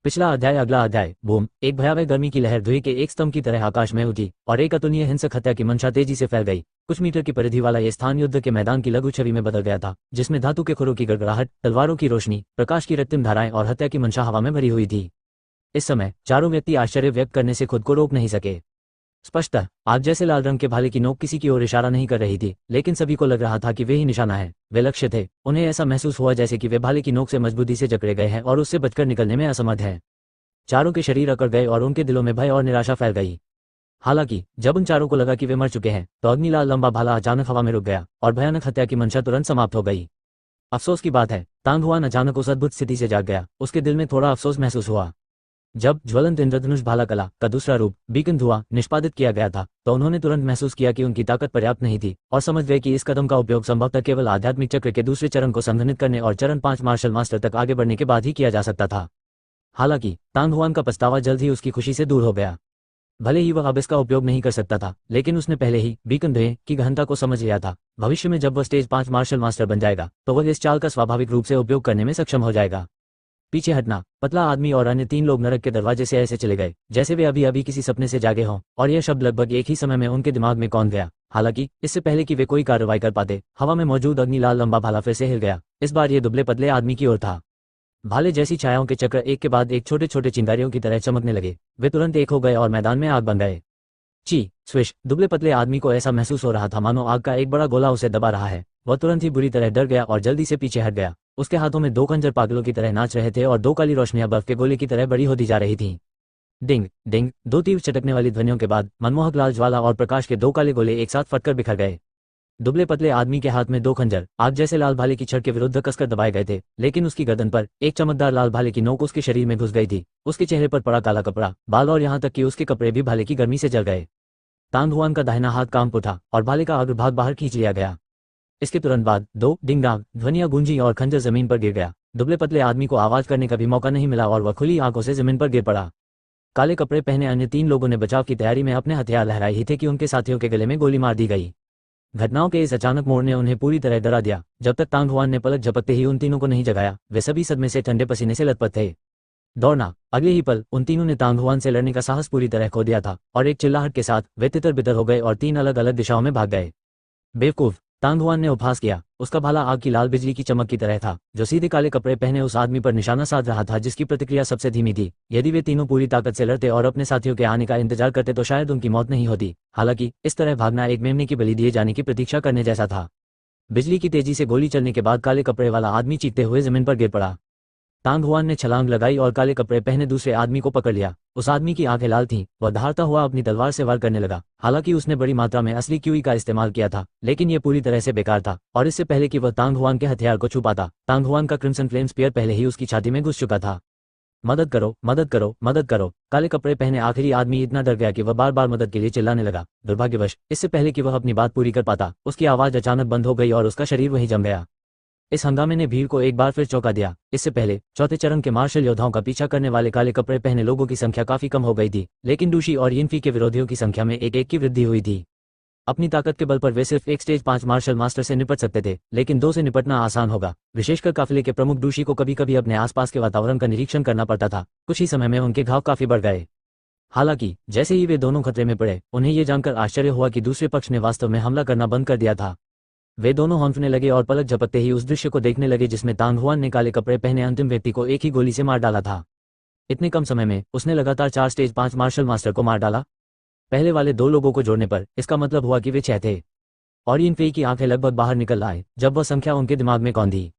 पिछला अध्याय। अगला अध्याय। बूम! एक भयावह गर्मी की लहर धुएं के एक स्तंभ की तरह आकाश में उठी और एक अतुलनीय हिंसक हत्या की मंशा तेजी से फैल गई। कुछ मीटर की परिधि वाला यह स्थान युद्ध के मैदान की लघु छवि में बदल गया था, जिसमें धातु के खुरों की गड़गड़ाहट, तलवारों की रोशनी, प्रकाश की रक्तिम धाराएं और हत्या की मंशा हवा में भरी हुई थी। इस समय चारों व्यक्ति आश्चर्य व्यक्त करने से खुद को रोक नहीं सके। स्पष्टतः आग जैसे लाल रंग के भाले की नोक किसी की ओर इशारा नहीं कर रही थी, लेकिन सभी को लग रहा था कि वे ही निशाना है, वे लक्ष्य थे। उन्हें ऐसा महसूस हुआ जैसे कि वे भाले की नोक से मजबूती से जकड़े गए हैं और उससे बचकर निकलने में असमर्थ हैं। चारों के शरीर अकड़ गए और उनके दिलों में भय और निराशा फैल गई। हालांकि जब उन चारों को लगा कि वे मर चुके हैं, तो अग्निलाल लंबा भाला अचानक हवा में रुक गया और भयानक हत्या की मंशा तुरंत समाप्त हो गई। अफसोस की बात है, तांग हुआन अचानक उस अद्भुत स्थिति से जाग गया। उसके दिल में थोड़ा अफसोस महसूस हुआ। जब ज्वलंत इंद्रधनुष भाला कला का दूसरा रूप बीकन धुआं निष्पादित किया गया था, तो उन्होंने तुरंत महसूस किया कि उनकी ताकत पर्याप्त नहीं थी और समझ गए कि इस कदम का उपयोग संभवतः केवल आध्यात्मिक चक्र के दूसरे चरण को संघनित करने और चरण 5 मार्शल मास्टर तक आगे बढ़ने के बाद ही किया जा सकता था। हालांकि तांग हुआन का पछतावा जल्द ही उसकी खुशी से दूर हो गया। भले ही वह अब इसका उपयोग नहीं कर सकता था, लेकिन उसने पहले ही बीकन धुएं की गहनता को समझ लिया था। भविष्य में जब वह स्टेज 5 मार्शल मास्टर बन जाएगा, तो वह इस चाल का स्वाभाविक रूप से उपयोग करने में सक्षम हो जाएगा। पीछे हटना। पतला आदमी और अन्य 3 लोग नरक के दरवाजे से ऐसे चले गए जैसे वे अभी अभी किसी सपने से जागे हों, और यह शब्द लगभग एक ही समय में उनके दिमाग में कौंध गया। हालांकि इससे पहले कि वे कोई कार्रवाई कर पाते, हवा में मौजूद अग्निलाल लंबा भाला फिर से हिल गया। इस बार ये दुबले पतले आदमी की ओर था। भाले जैसी छायाओं के चक्र एक के बाद एक छोटे छोटे चिंगारियों की तरह चमकने लगे। वे तुरंत एक हो गए और मैदान में आग बन गए। ची स्विश! दुबले पतले आदमी को ऐसा महसूस हो रहा था मानो आग का एक बड़ा गोला उसे दबा रहा है। वह तुरंत ही बुरी तरह डर गया और जल्दी से पीछे हट गया। उसके हाथों में 2 खंजर पागलों की तरह नाच रहे थे और 2 काली रोशनियां बर्फ के गोले की तरह बड़ी होती जा रही थीं। डिंग डिंग! 2 तीव्र चटकने वाली ध्वनियों के बाद मनमोहक लाल ज्वाला और प्रकाश के 2 काले गोले एक साथ फटकर बिखर गए। दुबले पतले आदमी के हाथ में 2 खंजर आग जैसे लाल भाले की छड़ के विरुद्ध कसकर दबाए गए थे, लेकिन उसकी गर्दन पर एक चमकदार लाल भाले की नोक उसके शरीर में घुस गई थी। उसके चेहरे पर पड़ा काला कपड़ा, बाल और यहाँ तक कि उसके कपड़े भी भाले की गर्मी से जल गए। तांग हुआन का दाहिना हाथ कांप उठा और भाले का अग्रभाग बाहर खींच लिया गया। इसके तुरंत बाद 2 डिंग डांग ध्वनियां गूंजी और खंजर जमीन पर गिर गया। दुबले पतले आदमी को आवाज करने का भी मौका नहीं मिला और वह खुली आंखों से जमीन पर गिर पड़ा। काले कपड़े पहने अन्य 3 लोगों ने बचाव की तैयारी में अपने हथियार लहराए ही थे कि उनके साथियों के गले में गोली मार दी गई। घटनाओं के इस अचानक मोड़ ने उन्हें पूरी तरह डरा दिया। जब तक तांग हुआन ने पलक झपकते ही उन तीनों को नहीं जगाया, वे सभी सदमे से ठंडे पसीने से लथपथ थे। दौड़ना। अगले ही पल उन तीनों ने तांग हुआन से लड़ने का साहस पूरी तरह खो दिया था और एक चिल्लाहट के साथ वे तितर बितर हो गए और 3 अलग अलग दिशाओं में भाग गए। बेवकूफ! तांग हुआन ने उपहास किया। उसका भाला आग की लाल बिजली की चमक की तरह था, जो सीधे काले कपड़े पहने उस आदमी पर निशाना साध रहा था जिसकी प्रतिक्रिया सबसे धीमी थी। यदि वे तीनों पूरी ताकत से लड़ते और अपने साथियों के आने का इंतजार करते तो शायद उनकी मौत नहीं होती। हालांकि इस तरह भागना एक मेमने की बलि दिए जाने की प्रतीक्षा करने जैसा था। बिजली की तेजी से गोली चलने के बाद काले कपड़े वाला आदमी चीखते हुए जमीन पर गिर पड़ा। तांग हुआन ने छलांग लगाई और काले कपड़े पहने दूसरे आदमी को पकड़ लिया। उस आदमी की आंखें लाल थीं। वह दहाड़ता हुआ अपनी तलवार से वार करने लगा। हालांकि उसने बड़ी मात्रा में असली क्यूई का इस्तेमाल किया था, लेकिन यह पूरी तरह से बेकार था और इससे पहले कि वह तांग हुआन के हथियार को छू पाता, तांग हुआन का क्रिम्सन फ्लेम स्पीयर पहले ही उसकी छाती में घुस चुका था। मदद करो, मदद करो, मदद करो! काले कपड़े पहने आखिरी आदमी इतना डर गया कि वह बार बार मदद के लिए चिल्लाने लगा। दुर्भाग्यवश इससे पहले कि वह अपनी बात पूरी कर पाता, उसकी आवाज अचानक बंद हो गई और उसका शरीर वहीं जम गया। इस हंगामे ने भीड़ को एक बार फिर चौंका दिया। इससे पहले चौथे चरण के मार्शल योद्धाओं का पीछा करने वाले काले कपड़े पहने लोगों की संख्या काफी कम हो गई थी, लेकिन डूशी और यिनफी के विरोधियों की संख्या में एक की वृद्धि हुई थी। अपनी ताकत के बल पर वे सिर्फ एक स्टेज 5 मार्शल मास्टर से निपट सकते थे, लेकिन 2 से निपटना आसान होगा। विशेषकर काफिले के प्रमुख डूशी को कभी कभी अपने आसपास के वातावरण का निरीक्षण करना पड़ता था। कुछ ही समय में उनके घाव काफी बढ़ गए। हालांकि जैसे ही वे दोनों खतरे में पड़े, उन्हें ये जानकर आश्चर्य हुआ कि दूसरे पक्ष ने वास्तव में हमला करना बंद कर दिया था। वे दोनों हौंफने लगे और पलक झपकते ही उस दृश्य को देखने लगे जिसमें तांग हुआन ने काले कपड़े पहने अंतिम व्यक्ति को एक ही गोली से मार डाला था। इतने कम समय में उसने लगातार 4 स्टेज 5 मार्शल मास्टर को मार डाला। पहले वाले 2 लोगों को जोड़ने पर इसका मतलब हुआ कि वे 6 थे। और यिन फेई की आंखें लगभग बाहर निकल आए जब वह संख्या उनके दिमाग में कौंधी।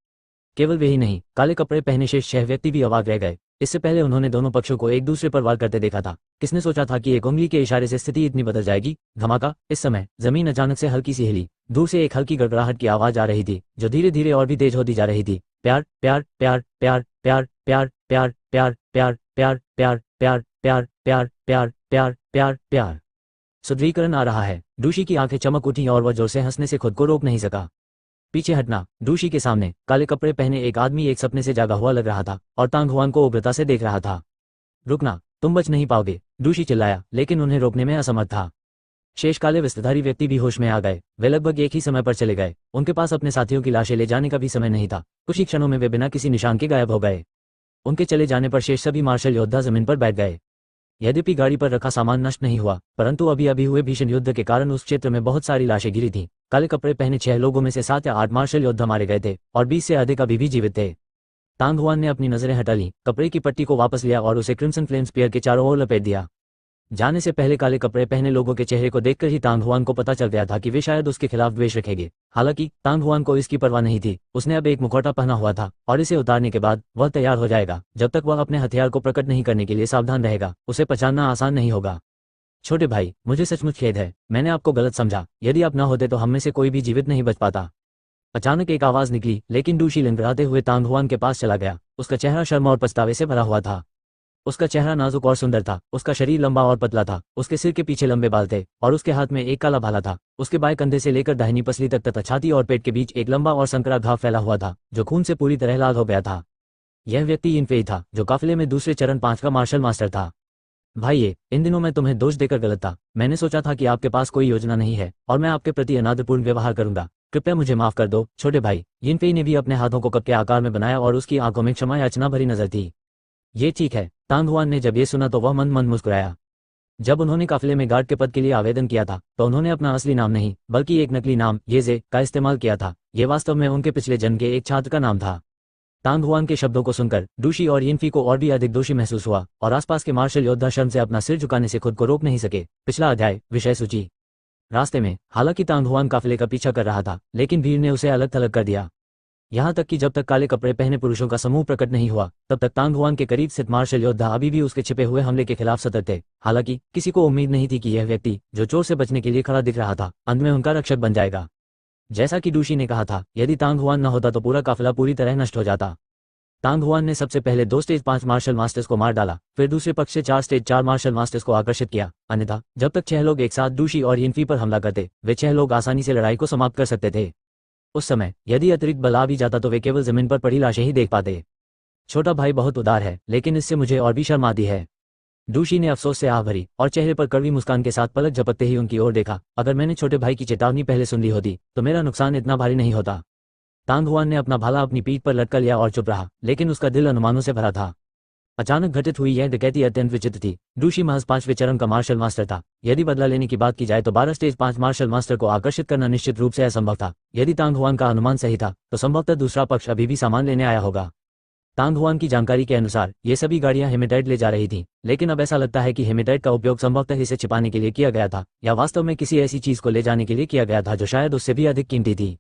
केवल वे ही नहीं, काले कपड़े पहने शेष 6 व्यक्ति भी अवाक रह गए। इससे पहले उन्होंने दोनों पक्षों को एक दूसरे पर वार करते देखा था। किसने सोचा था कि एक उंगली के इशारे से स्थिति इतनी बदल जाएगी। धमाका। इस समय जमीन अचानक से हल्की सी हिली। दूर से एक हल्की गड़गड़ाहट की आवाज आ रही थी जो धीरे धीरे और भी तेज होती जा रही थी। प्यार प्यार प्यार प्यार प्यार प्यार प्यार प्यार प्यार प्यार प्यार प्यार प्यार प्यार प्यार प्यार प्यार प्यार। सुदृढ़ीकरण आ रहा है। डूशी की आंखें चमक उठी और वह जोर से हंसने से खुद को रोक नहीं सका। पीछे हटना। डूशी के सामने काले कपड़े पहने एक आदमी एक सपने से जागा हुआ लग रहा था और तांग हुआन को उग्रता से देख रहा था। रुकना, तुम बच नहीं पाओगे, डूशी चिल्लाया, लेकिन उन्हें रोकने में असमर्थ था। शेष काले वस्त्रधारी व्यक्ति भी होश में आ गए। वे लगभग एक ही समय पर चले गए। उनके पास अपने साथियों की लाशें ले जाने का भी समय नहीं था। कुछ ही क्षणों में वे बिना किसी निशान के गायब हो गए। उनके चले जाने पर शेष सभी मार्शल योद्धा जमीन पर बैठ गए। यद्यपि गाड़ी पर रखा सामान नष्ट नहीं हुआ, परंतु अभी अभी हुए भीषण युद्ध के कारण उस क्षेत्र में बहुत सारी लाशें गिरी थीं। काले कपड़े पहने 6 लोगों में से 7 या 8 मार्शल योद्धा मारे गए थे और 20 से अधिक अभी भी जीवित थे। तांग हुआन ने अपनी नजरें हटा ली, कपड़े की पट्टी को वापस लिया और उसे क्रिम्सन फ्लेम स्पीयर के चारों ओर लपेट दिया। जाने से पहले काले कपड़े पहने लोगों के चेहरे को देखकर ही तांग हुआन को पता चल गया था कि वे शायद उसके खिलाफ द्वेष रखेंगे। हालांकि तांग हुआन को इसकी परवाह नहीं थी। उसने अब एक मुखौटा पहना हुआ था और इसे उतारने के बाद वह तैयार हो जाएगा। जब तक वह अपने हथियार को प्रकट नहीं करने के लिए सावधान रहेगा, उसे पहचानना आसान नहीं होगा। छोटे भाई, मुझे सचमुच खेद है, मैंने आपको गलत समझा। यदि आप न होते तो हम में से कोई भी जीवित नहीं बच पाता। अचानक एक आवाज निकली, लेकिन डूशी लंगड़ाते हुए तांग हुआन के पास चला गया। उसका चेहरा शर्म और पछतावे से भरा हुआ था। उसका चेहरा नाजुक और सुंदर था। उसका शरीर लंबा और पतला था। उसके सिर के पीछे लंबे बाल थे और उसके हाथ में एक काला भाला था। उसके बाएं कंधे से लेकर दाहिनी पसली तक तथा छाती और पेट के बीच एक लंबा और संकरा घाव फैला हुआ था जो खून से पूरी तरह लाल हो गया था। यह व्यक्ति यिन फेई था जो काफिले में दूसरे चरण 5 का मार्शल मास्टर था। भाई, इन दिनों मैं तुम्हें दोष देकर गलत था। मैंने सोचा था कि आपके पास कोई योजना नहीं है और मैं आपके प्रति अनादरपूर्ण व्यवहार करूंगा। कृपया मुझे माफ कर दो, छोटे भाई। यिन फेई ने भी अपने हाथों को कप के आकार में बनाया और उसकी आंखों में क्षमा याचना भरी नजर थी। ये ठीक है। तांग हुआन ने जब ये सुना तो वह मन मन मुस्कुराया। जब उन्होंने काफिले में गार्ड के पद के लिए आवेदन किया था तो उन्होंने अपना असली नाम नहीं बल्कि एक नकली नाम येजे का इस्तेमाल किया था। ये वास्तव में उनके पिछले जन्म के एक छात्र का नाम था। तांग हुआन के शब्दों को सुनकर डूशी और यिन फेई को और भी अधिक दोषी महसूस हुआ और आसपास के मार्शल योद्धा शर्म से अपना सिर झुकाने से खुद को रोक नहीं सके। पिछला अध्याय, विषय सूची। रास्ते में हालांकि तांग हुआन काफिले का पीछा कर रहा था, लेकिन भीड़ ने उसे अलग थलग कर दिया। यहाँ तक कि जब तक काले कपड़े पहने पुरुषों का समूह प्रकट नहीं हुआ, तब तक तांग हुआन के करीब स्थित मार्शल योद्धा अभी भी उसके छिपे हुए हमले के खिलाफ सतर्क थे। हालांकि किसी को उम्मीद नहीं थी कि यह व्यक्ति जो चोर से बचने के लिए खड़ा दिख रहा था, अंत में उनका रक्षक बन जाएगा। जैसा कि डूशी ने कहा था, यदि तांग हुआन न होता तो पूरा काफिला पूरी तरह नष्ट हो जाता। तांग हुआन ने सबसे पहले 2 स्टेज 5 मार्शल मास्टर्स को मार डाला, फिर दूसरे पक्ष से 4 स्टेज 4 मार्शल मास्टर्स को आकर्षित किया। अन्यथा जब तक 6 लोग एक साथ डूशी और यिन फेई पर हमला करते, वे 6 लोग आसानी से लड़ाई को समाप्त कर सकते थे। उस समय यदि अतिरिक्त बल आ भी जाता तो वे केवल जमीन पर पड़ी लाशें ही देख पाते। छोटा भाई बहुत उदार है, लेकिन इससे मुझे और भी शर्म आती है। डूशी ने अफसोस से आह भरी और चेहरे पर कड़वी मुस्कान के साथ पलक झपकते ही उनकी ओर देखा। अगर मैंने छोटे भाई की चेतावनी पहले सुन ली होती तो मेरा नुकसान इतना भारी नहीं होता। तांग हुआन ने अपना भाला अपनी पीठ पर लटका लिया और चुप रहा, लेकिन उसका दिल अनुमानों से भरा था। अचानक घटित हुई यह डकैती अत्यंत विचित्र थी। डूशी महज 5वें चरण का मार्शल मास्टर था। यदि बदला लेने की बात की जाए तो 12 स्टेज 5 मार्शल मास्टर को आकर्षित करना निश्चित रूप से असंभव था। यदि तांग हुआन का अनुमान सही था तो संभवतः दूसरा पक्ष अभी भी सामान लेने आया होगा। तांग हुआन की जानकारी के अनुसार ये सभी गाड़ियां हेमेटाइट ले जा रही थीं, लेकिन अब ऐसा लगता है कि हेमेटाइट का उपयोग संभवतः इसे छिपाने के लिए किया गया था या वास्तव में किसी ऐसी चीज को ले जाने के लिए किया गया था जो शायद उससे भी अधिक कीमती थी।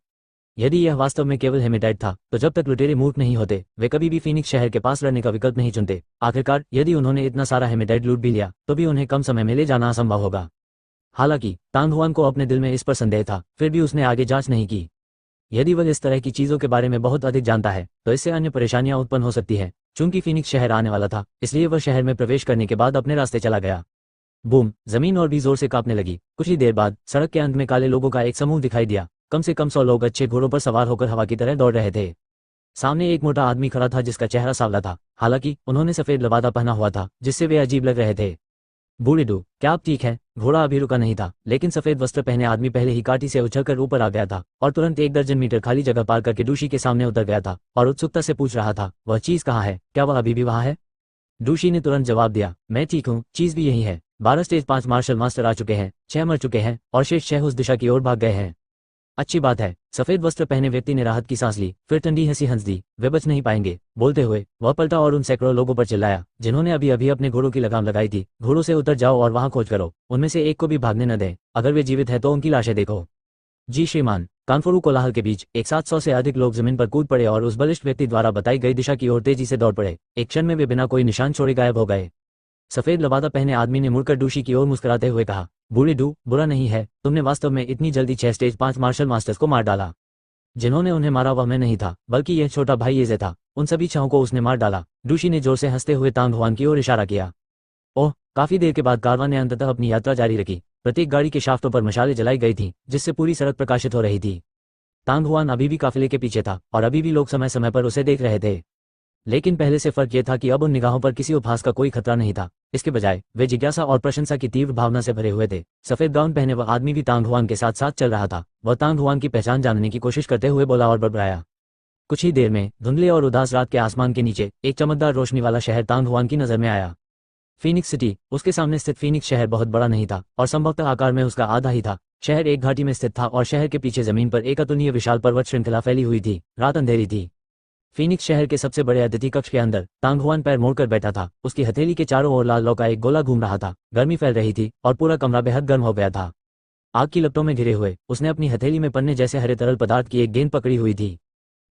यदि यह वास्तव में केवल हेमेटाइट था तो जब तक लुटेरे मूर्ख नहीं होते वे कभी भी फीनिक्स शहर के पास रहने का विकल्प नहीं चुनते। आखिरकार यदि उन्होंने इतना सारा हेमेटाइट लूट भी लिया तो भी उन्हें कम समय में ले जाना असंभव होगा। हालांकि तांग हुआन को अपने दिल में इस पर संदेह था, फिर भी उसने आगे जांच नहीं की। यदि वह इस तरह की चीजों के बारे में बहुत अधिक जानता है तो इससे अन्य परेशानियां उत्पन्न हो सकती है। चूंकि फीनिक्स शहर आने वाला था, इसलिए वह शहर में प्रवेश करने के बाद अपने रास्ते चला गया। बूम! जमीन और भी जोर से कांपने लगी। कुछ ही देर बाद सड़क के अंत में काले लोगों का एक समूह दिखाई दिया। कम से कम 100 लोग अच्छे घोड़ों पर सवार होकर हवा की तरह दौड़ रहे थे। सामने एक मोटा आदमी खड़ा था जिसका चेहरा सांवला था। हालांकि उन्होंने सफेद लबादा पहना हुआ था जिससे वे अजीब लग रहे थे। बूढ़ेडू, क्या आप ठीक है? घोड़ा अभी रुका नहीं था, लेकिन सफेद वस्त्र पहने आदमी पहले ही काठी से उछलकर ऊपर आ गया था और तुरंत 1 दर्जन मीटर खाली जगह पार करके डूशी के सामने उतर गया था और उत्सुकता से पूछ रहा था, वह चीज कहाँ है? क्या वह अभी भी वहाँ है? डूशी ने तुरंत जवाब दिया, मैं ठीक हूँ, चीज भी यही है। 12 स्टेज 5 मार्शल मास्टर आ चुके हैं, 6 मर चुके हैं और शेष 6 उस दिशा की ओर भाग गए हैं। अच्छी बात है। सफेद वस्त्र पहने व्यक्ति ने राहत की सांस ली, फिर ठंडी हंसी हंस दी। वे बच नहीं पाएंगे। बोलते हुए वह पलटा और उन सैकड़ों लोगों पर चिल्लाया जिन्होंने अभी अभी अपने घोड़ों की लगाम लगाई थी। घोड़ों से उतर जाओ और वहां खोज करो। उनमें से एक को भी भागने न दें। अगर वे जीवित है तो उनकी लाशें देखो। जी श्रीमान। कानफुरु कोलाहल के बीच एक 700 से अधिक लोग जमीन पर कूद पड़े और उस बलिष्ठ व्यक्ति द्वारा बताई गई दिशा की ओर तेजी से दौड़ पड़े। एक क्षण में वे बिना कोई निशान छोड़े गायब हो गए। सफेद लबादा पहने आदमी ने मुड़कर डूशी की ओर मुस्कुराते हुए कहा, बूढ़े डू, बुरा नहीं है, तुमने वास्तव में इतनी जल्दी 6 स्टेज 5 मार्शल मास्टर्स को मार डाला। जिन्होंने उन्हें मारा वह मैं नहीं था, बल्कि यह छोटा भाई येजे था। उन सभी छहों को उसने मार डाला। डूशी ने जोर से हंसते हुए तांग हुआन की ओर इशारा किया। ओह। काफी देर के बाद कारवां ने अंततः अपनी यात्रा जारी रखी। प्रत्येक गाड़ी के शाफ्टों पर मशालें जलाई गई थीं, जिससे पूरी सड़क प्रकाशित हो रही थी। तांग हुआन अभी भी काफिले के पीछे था और अभी भी लोग समय समय पर उसे देख रहे थे। लेकिन पहले से फर्क यह था कि अब उन निगाहों पर किसी उपहास का कोई खतरा नहीं था। इसके बजाय वे जिज्ञासा और प्रशंसा की तीव्र भावना से भरे हुए थे। सफेद गाउन पहने वह आदमी भी तांग हुआन के साथ साथ चल रहा था। वह तांग हुआन की पहचान जानने की कोशिश करते हुए बोला और बड़बड़ाया। कुछ ही देर में धुंधले और उदास रात के आसमान के नीचे एक चमकदार रोशनी वाला शहर तांग हुआन की नजर में आया। Phoenix city. उसके सामने स्थित फीनिक्स शहर बहुत बड़ा नहीं था और संभवतः आकार में उसका आधा ही था। शहर एक घाटी में स्थित था और शहर के पीछे जमीन पर एक अतुलनीय विशाल पर्वत श्रृंखला फैली हुई थी। रात अंधेरी थी। फीनिक्स शहर के सबसे बड़े अतिथि कक्ष के अंदर तांग हुआन पैर मोड़कर बैठा था। उसकी हथेली के चारों ओर लाल लौ का एक गोला घूम रहा था। गर्मी फैल रही थी और पूरा कमरा बेहद गर्म हो गया था। आग की लपटों में घिरे हुए उसने अपनी हथेली में पन्ने जैसे हरे तरल पदार्थ की एक गेंद पकड़ी हुई थी।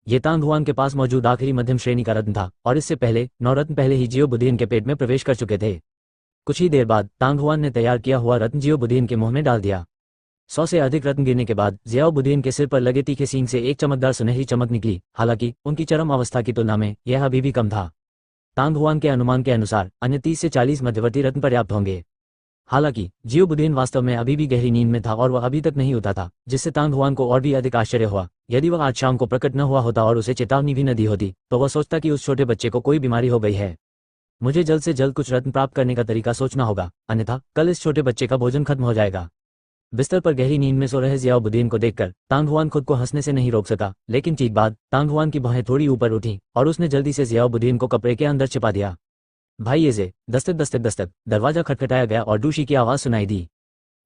ये तांग हुआन के पास मौजूद आखिरी मध्यम श्रेणी का रत्न था और इससे पहले 9 रत्न पहले ही जियो बुदियन के पेट में प्रवेश कर चुके थे। कुछ ही देर बाद तांग हुआन ने तैयार किया हुआ रत्न जियो बुदियन के मुंह में डाल दिया। 100 से अधिक रत्न गिरने के बाद जियाओ बुदियन के सिर पर लगे तीखे सींग से एक चमकदार सुनहरी चमक निकली। हालांकि उनकी चरम अवस्था की तुलना में यह अभी भी कम था। तांग हुआन के अनुमान के अनुसार अन्य 30 से 40 मध्यवर्ती रत्न पर्याप्त होंगे। हालांकि जियो बुदियन वास्तव में अभी भी गहरी नींद में था और वह अभी तक नहीं उठा था, जिससे तांग हुआन को और भी अधिक आश्चर्य हुआ। यदि वह आज शाम को प्रकट न हुआ होता और उसे चेतावनी भी न दी होती तो वह सोचता कि उस छोटे बच्चे को कोई बीमारी हो गई है। मुझे जल्द से जल्द कुछ रत्न प्राप्त करने का तरीका सोचना होगा, अन्यथा कल इस छोटे बच्चे का भोजन खत्म हो जाएगा। बिस्तर पर गहरी नींद में सो रहे जियाओ बुदियन को देखकर तांग हुआन खुद को हंसने से नहीं रोक सका। लेकिन ठीक बाद तांग हुआन की भौहें थोड़ी ऊपर उठी और उसने जल्दी से जियाओ बुदियन को कपड़े के अंदर छिपा दिया। भाई येजे। दस्तक दस्तक दस्तक। दरवाजा खटखटाया गया और डूशी की आवाज सुनाई दी।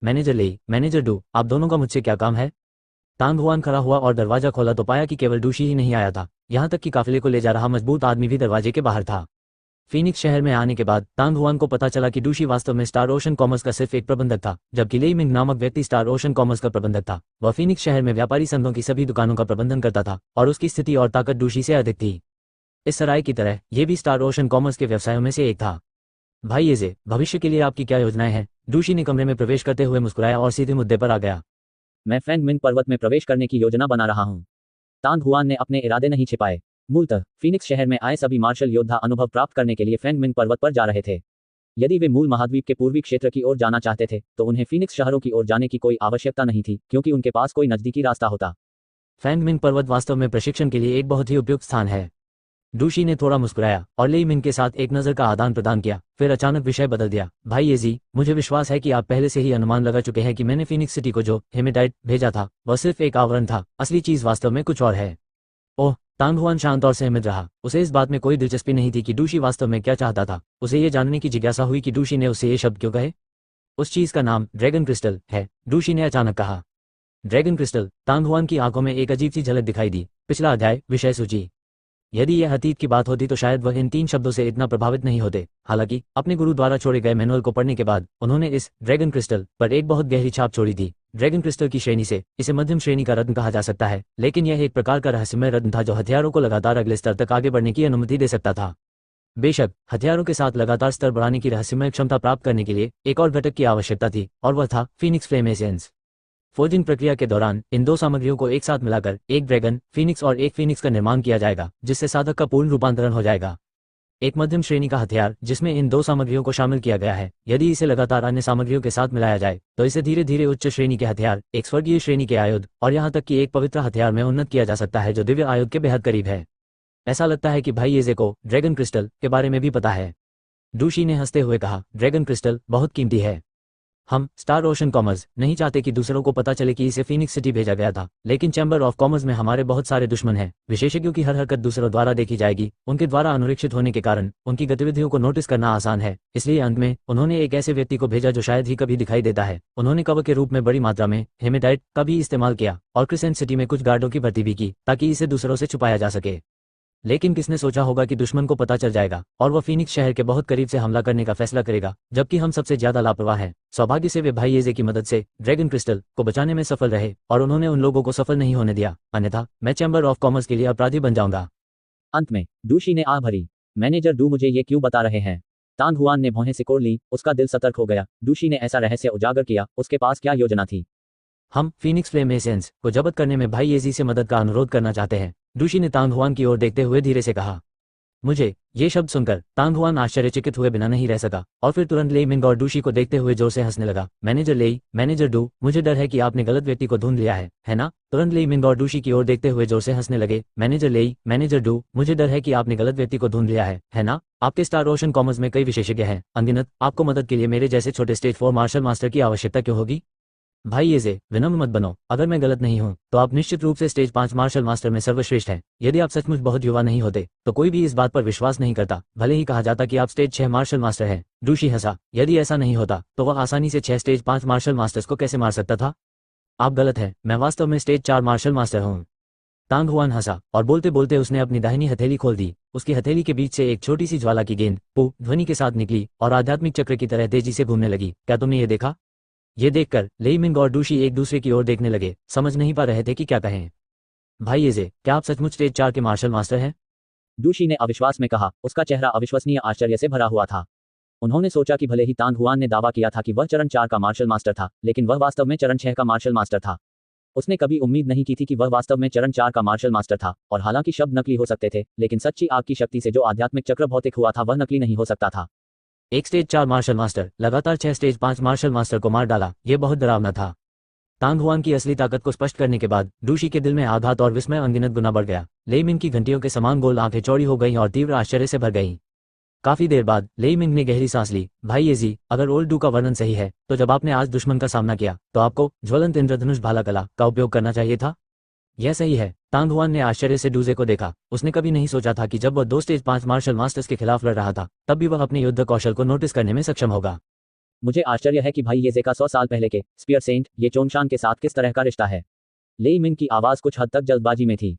मैनेजर लेई, मैनेजर डू, आप दोनों का मुझसे क्या काम है? तांग हुआन खड़ा हुआ और दरवाजा खोला तो पाया कि केवल डूशी ही नहीं आया था, यहाँ तक कि काफिले को ले जा रहा मजबूत आदमी भी दरवाजे के बाहर था। फीनिक्स शहर में आने के बाद तांग हुआन को पता चला कि डूशी वास्तव में स्टार ओशन कॉमर्स का सिर्फ एक प्रबंधक था, जबकि लेई मिंग नामक व्यक्ति स्टार ओशन कॉमर्स का प्रबंधक था। वह फीनिक्स शहर में व्यापारी संघों की सभी दुकानों का प्रबंधन करता था और उसकी स्थिति और ताकत डूशी से अधिक थी। इस सराय की तरह यह भी स्टार ओशन कॉमर्स के व्यवसायों में से एक था। भाई येजे, भविष्य के लिए आपकी क्या योजनाएं हैं? डूशी ने कमरे में प्रवेश करते हुए मुस्कुराया और सीधे मुद्दे पर आ गया। मैं फैंग मिंग पर्वत में प्रवेश करने की योजना बना रहा हूँ। तांग हुआन ने अपने इरादे नहीं छिपाए। मूलतः फीनिक्स शहर में आए सभी मार्शल योद्धा अनुभव प्राप्त करने के लिए फैंग मिंग पर्वत पर जा रहे थे। यदि वे मूल महाद्वीप के पूर्वी क्षेत्र की ओर जाना चाहते थे तो उन्हें फीनिक्स शहरों की ओर जाने की कोई आवश्यकता नहीं थी, क्योंकि उनके पास कोई नजदीकी रास्ता होता। फैंग मिंग पर्वत वास्तव में प्रशिक्षण के लिए एक बहुत ही उपयुक्त स्थान है। डूशी ने थोड़ा मुस्कुराया और लेई मिंग के साथ एक नजर का आदान प्रदान किया, फिर अचानक विषय बदल दिया। भाई येजी, मुझे विश्वास है कि आप पहले से ही अनुमान लगा चुके हैं कि मैंने फीनिक्स सिटी को जो हेमेटाइट भेजा था वह सिर्फ एक आवरण था। असली चीज वास्तव में कुछ और है। ओह। तांग हुआन शांत और सहमत रहा। उसे इस बात में कोई दिलचस्पी नहीं थी कि डूशी वास्तव में क्या चाहता था। उसे ये जानने की जिज्ञासा हुई कि डूशी ने उससे ये शब्द क्यों कहे। उस चीज का नाम ड्रैगन क्रिस्टल है, डूशी ने अचानक कहा। Dragon crystal. तांग हुआन की आंखों में एक अजीब सी झलक दिखाई दी। पिछला अध्याय, विषय सूची। यदि यह अतीत की बात होती तो शायद वह इन 3 शब्दों से इतना प्रभावित नहीं होते। हालांकि अपने गुरु द्वारा छोड़े गए मैनुअल को पढ़ने के बाद उन्होंने इस ड्रैगन क्रिस्टल पर एक बहुत गहरी छाप छोड़ी थी। ड्रैगन क्रिस्टल की श्रेणी से इसे मध्यम श्रेणी का रत्न कहा जा सकता है, लेकिन यह एक प्रकार का रहस्यमय रत्न था जो हथियारों को लगातार अगले स्तर तक आगे बढ़ने की अनुमति दे सकता था। बेशक हथियारों के साथ लगातार स्तर बढ़ाने की रहस्यमय क्षमता प्राप्त करने के लिए एक और घटक की आवश्यकता थी, और वह था फीनिक्स फ्लेम एसेंस। फोर्जिंग प्रक्रिया के दौरान इन 2 सामग्रियों को एक साथ मिलाकर एक ड्रैगन फीनिक्स और एक फीनिक्स का निर्माण किया जाएगा, जिससे साधक का पूर्ण रूपांतरण हो जाएगा। एक मध्यम श्रेणी का हथियार जिसमें इन 2 सामग्रियों को शामिल किया गया है, यदि इसे लगातार अन्य सामग्रियों के साथ मिलाया जाए तो इसे धीरे धीरे उच्च श्रेणी के हथियार, एक स्वर्गीय श्रेणी के आयुध और यहाँ तक कि एक पवित्र हथियार में उन्नत किया जा सकता है जो दिव्य आयुध के बेहद करीब है। ऐसा लगता है कि भाई येजे को ड्रैगन क्रिस्टल के बारे में भी पता है। डूशी ने हंसते हुए कहा, ड्रैगन क्रिस्टल बहुत कीमती है। हम स्टार ओशन कॉमर्स नहीं चाहते कि दूसरों को पता चले कि इसे फीनिक्स सिटी भेजा गया था, लेकिन चैम्बर ऑफ कॉमर्स में हमारे बहुत सारे दुश्मन हैं। विशेषज्ञों की हर हरकत दूसरों द्वारा देखी जाएगी। उनके द्वारा अनुरक्षित होने के कारण उनकी गतिविधियों को नोटिस करना आसान है। इसलिए अंत में उन्होंने एक ऐसे व्यक्ति को भेजा जो शायद ही कभी दिखाई देता है। उन्होंने कवर के रूप में बड़ी मात्रा में हेमेटाइट का भी इस्तेमाल किया और क्रिसेंट सिटी में कुछ गार्डों की भर्ती भी की ताकि इसे दूसरों से छुपाया जा सके। लेकिन किसने सोचा होगा कि दुश्मन को पता चल जाएगा और वह फीनिक्स शहर के बहुत करीब से हमला करने का फैसला करेगा, जबकि हम सबसे ज्यादा लापरवाह हैं। सौभाग्य से वे भाई येजे की मदद से ड्रैगन क्रिस्टल को बचाने में सफल रहे और उन्होंने उन लोगों को सफल नहीं होने दिया, अन्यथा मैं चैम्बर ऑफ कॉमर्स के लिए अपराधी बन जाऊंगा। अंत में डूशी ने आह भरी, मैनेजर डू मुझे ये क्यों बता रहे हैं? तांग हुआन ने भौहें सिकोड़ ली, उसका दिल सतर्क हो गया। डूशी ने ऐसा रहस्य उजागर किया, उसके पास क्या योजना थी? हम फीनिक्स फ्लेम एसेंस को जब्त करने में भाई येजी से मदद का अनुरोध करना चाहते हैं। डूशी ने तांग हुआन की ओर देखते हुए धीरे से कहा। मुझे ये शब्द सुनकर तांग हुआन आश्चर्यचकित हुए बिना नहीं रह सका और फिर तुरंत लेई मिंग और डूशी को देखते हुए जोर से हंसने लगा। मैनेजर लेई, मैनेजर डू, मुझे डर है कि आपने गलत व्यक्ति को ढूंढ लिया है ना? तुरंत लेई मिंग और डूशी की ओर देखते हुए जोर से हंसने लगे। मैनेजर लेई, मैनेजर डू, मुझे डर है कि आपने गलत व्यक्ति को ढूंढ लिया है ना? आपके स्टार ओशन कॉमर्स में कई विशेषज्ञ हैं अनगिनत, आपको मदद के लिए मेरे जैसे छोटे स्टेज 4 मार्शल मास्टर की आवश्यकता क्यों होगी? भाई येजे, विनम्र मत बनो। अगर मैं गलत नहीं हूं तो आप निश्चित रूप से स्टेज 5 मार्शल मास्टर में सर्वश्रेष्ठ हैं। यदि आप सचमुच बहुत युवा नहीं होते तो कोई भी इस बात पर विश्वास नहीं करता, भले ही कहा जाता कि आप स्टेज 6 मार्शल मास्टर हैं। डूशी हंसा। यदि ऐसा नहीं होता तो वह आसानी से 6 स्टेज 5 मार्शल मास्टर्स को कैसे मार सकता था? आप गलत हैं, मैं वास्तव में स्टेज 4 मार्शल मास्टर हूँ। तांग हुआन हंसा और बोलते बोलते उसने अपनी दाहिनी हथेली खोल दी। उसकी हथेली के बीच से एक छोटी सी ज्वाला की गेंद पू ध्वनि के साथ निकली और आध्यात्मिक चक्र की तरह तेजी से घूमने लगी। क्या तुमने ये देखा? ये देखकर लेई मिंग और डूशी एक दूसरे की ओर देखने लगे, समझ नहीं पा रहे थे कि क्या कहें। भाई येजे, क्या आप सचमुच स्टेज 4 के मार्शल मास्टर हैं? डूशी ने अविश्वास में कहा, उसका चेहरा अविश्वसनीय आश्चर्य से भरा हुआ था। उन्होंने सोचा कि भले ही तांग हुआन ने दावा किया था कि वह चरण 4 का मार्शल मास्टर था, लेकिन वह वास्तव में चरण 6 का मार्शल मास्टर था। उसने कभी उम्मीद नहीं की थी कि वह वास्तव में चरण 4 का मार्शल मास्टर था। और हालांकि शब्द नकली हो सकते थे, लेकिन सच्ची आग की शक्ति से जो आध्यात्मिक चक्र भौतिक हुआ था वह नकली नहीं हो सकता था। एक स्टेज 4 मार्शल मास्टर लगातार 6 स्टेज 5 मार्शल मास्टर को मार डाला, यह बहुत डरावना था। तांग हुआन की असली ताकत को स्पष्ट करने के बाद डूशी के दिल में आघात और विस्मय अनगिनत गुना बढ़ गया। लेई मिंग की घंटियों के समान गोल आंखें चौड़ी हो गईं और तीव्र आश्चर्य से भर गईं। काफी देर बाद लेई मिंग ने गहरी सांस ली। भाई येजी, अगर ओल्ड डू का वर्णन सही है तो जब आपने आज दुश्मन का सामना किया तो आपको ज्वलंत इंद्रधनुष भाला कला का उपयोग करना चाहिए था। यह सही है। तांग हुआन ने आश्चर्य से डूजे को देखा। उसने कभी नहीं सोचा था कि जब वह 2 स्टेज 5 मार्शल मास्टर्स के खिलाफ लड़ रहा था तब भी वह अपने युद्ध कौशल को नोटिस करने में सक्षम होगा। मुझे आश्चर्य है कि भाई येजे का 100 साल पहले के स्पीयर सेंट ये चोनशान के साथ किस तरह का रिश्ता है। लेई मिंग की आवाज कुछ हद तक जल्दबाजी में थी।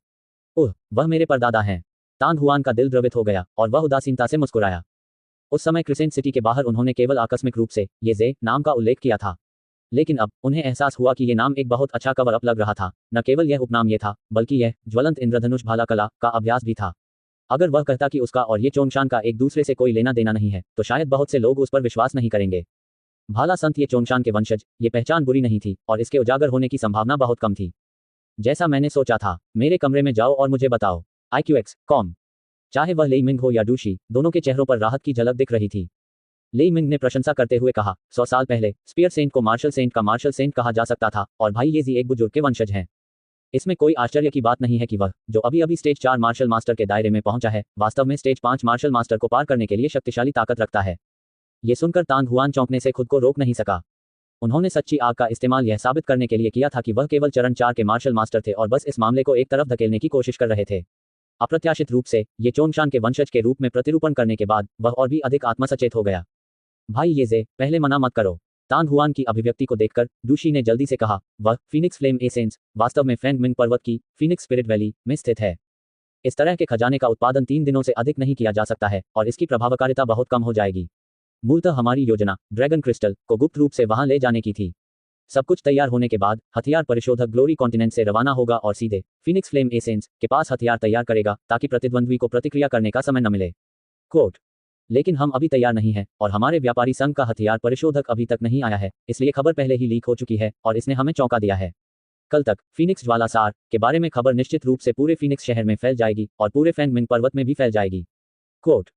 ओह, वह मेरे परदादा हैं। तांग हुआन का दिल द्रवित हो गया और वह उदासीनता से मुस्कुराया। उस समय क्रिसेंट सिटी के बाहर उन्होंने केवल आकस्मिक रूप से येजे नाम का उल्लेख किया था, लेकिन अब उन्हें एहसास हुआ कि ये नाम एक बहुत अच्छा कवर अप लग रहा था। न केवल यह उपनाम ये था, बल्कि यह ज्वलंत इंद्रधनुष भाला कला का अभ्यास भी था। अगर वह कहता कि उसका और ये चोनशान का एक दूसरे से कोई लेना देना नहीं है तो शायद बहुत से लोग उस पर विश्वास नहीं करेंगे। भाला संत ये चोनशान के वंशज, ये पहचान बुरी नहीं थी और इसके उजागर होने की संभावना बहुत कम थी। जैसा मैंने सोचा था। मेरे कमरे में जाओ और मुझे बताओ। IQX com. चाहे वह लेई मिंग हो या डूशी, दोनों के चेहरों पर राहत की झलक दिख रही थी। लेई मिंग ने प्रशंसा करते हुए कहा, 100 साल पहले स्पीयर सेंट को मार्शल सेंट का मार्शल सेंट कहा जा सकता था और भाई येजी एक बुजुर्ग के वंशज हैं। इसमें कोई आश्चर्य की बात नहीं है कि वह, जो अभी अभी स्टेज 4 मार्शल मास्टर के दायरे में पहुंचा है, वास्तव में स्टेज 5 मार्शल मास्टर को पार करने के लिए शक्तिशाली ताकत रखता है। ये सुनकर तांग हुआन चौंकने से खुद को रोक नहीं सका। उन्होंने सच्ची आग का इस्तेमाल यह साबित करने के लिए किया था कि वह केवल चरण 4 के मार्शल मास्टर थे और बस इस मामले को एक तरफ धकेलने की कोशिश कर रहे थे। अप्रत्याशित रूप से ये चोनशान के वंशज के रूप में प्रतिरूपण करने के बाद वह और भी अधिक आत्मसचेत हो गया। भाई येजे, पहले मना मत करो। तांग हुआन की अभिव्यक्ति को देखकर डूशी ने जल्दी से कहा, वह फीनिक्स फ्लेम एसेंस वास्तव में फैंग मिंग पर्वत की फीनिक्स स्पिरिट वैली में स्थित है। इस तरह के खजाने का उत्पादन 3 दिनों से अधिक नहीं किया जा सकता है और इसकी प्रभावकारिता बहुत कम हो जाएगी। मूलतः हमारी योजना ड्रैगन क्रिस्टल को गुप्त रूप से वहां ले जाने की थी। सब कुछ तैयार होने के बाद हथियार परिशोधक ग्लोरी कॉन्टिनेंट से रवाना होगा और सीधे फीनिक्स फ्लेम एसेंस के पास हथियार तैयार करेगा ताकि प्रतिद्वंद्वी को प्रतिक्रिया करने का समय न मिले। कोट। लेकिन हम अभी तैयार नहीं हैं और हमारे व्यापारी संघ का हथियार परिशोधक अभी तक नहीं आया है, इसलिए खबर पहले ही लीक हो चुकी है और इसने हमें चौंका दिया है। कल तक फीनिक्स ज्वालासार के बारे में खबर निश्चित रूप से पूरे फीनिक्स शहर में फैल जाएगी और पूरे फैंग मिंग पर्वत में भी फैल जाएगी। कोट।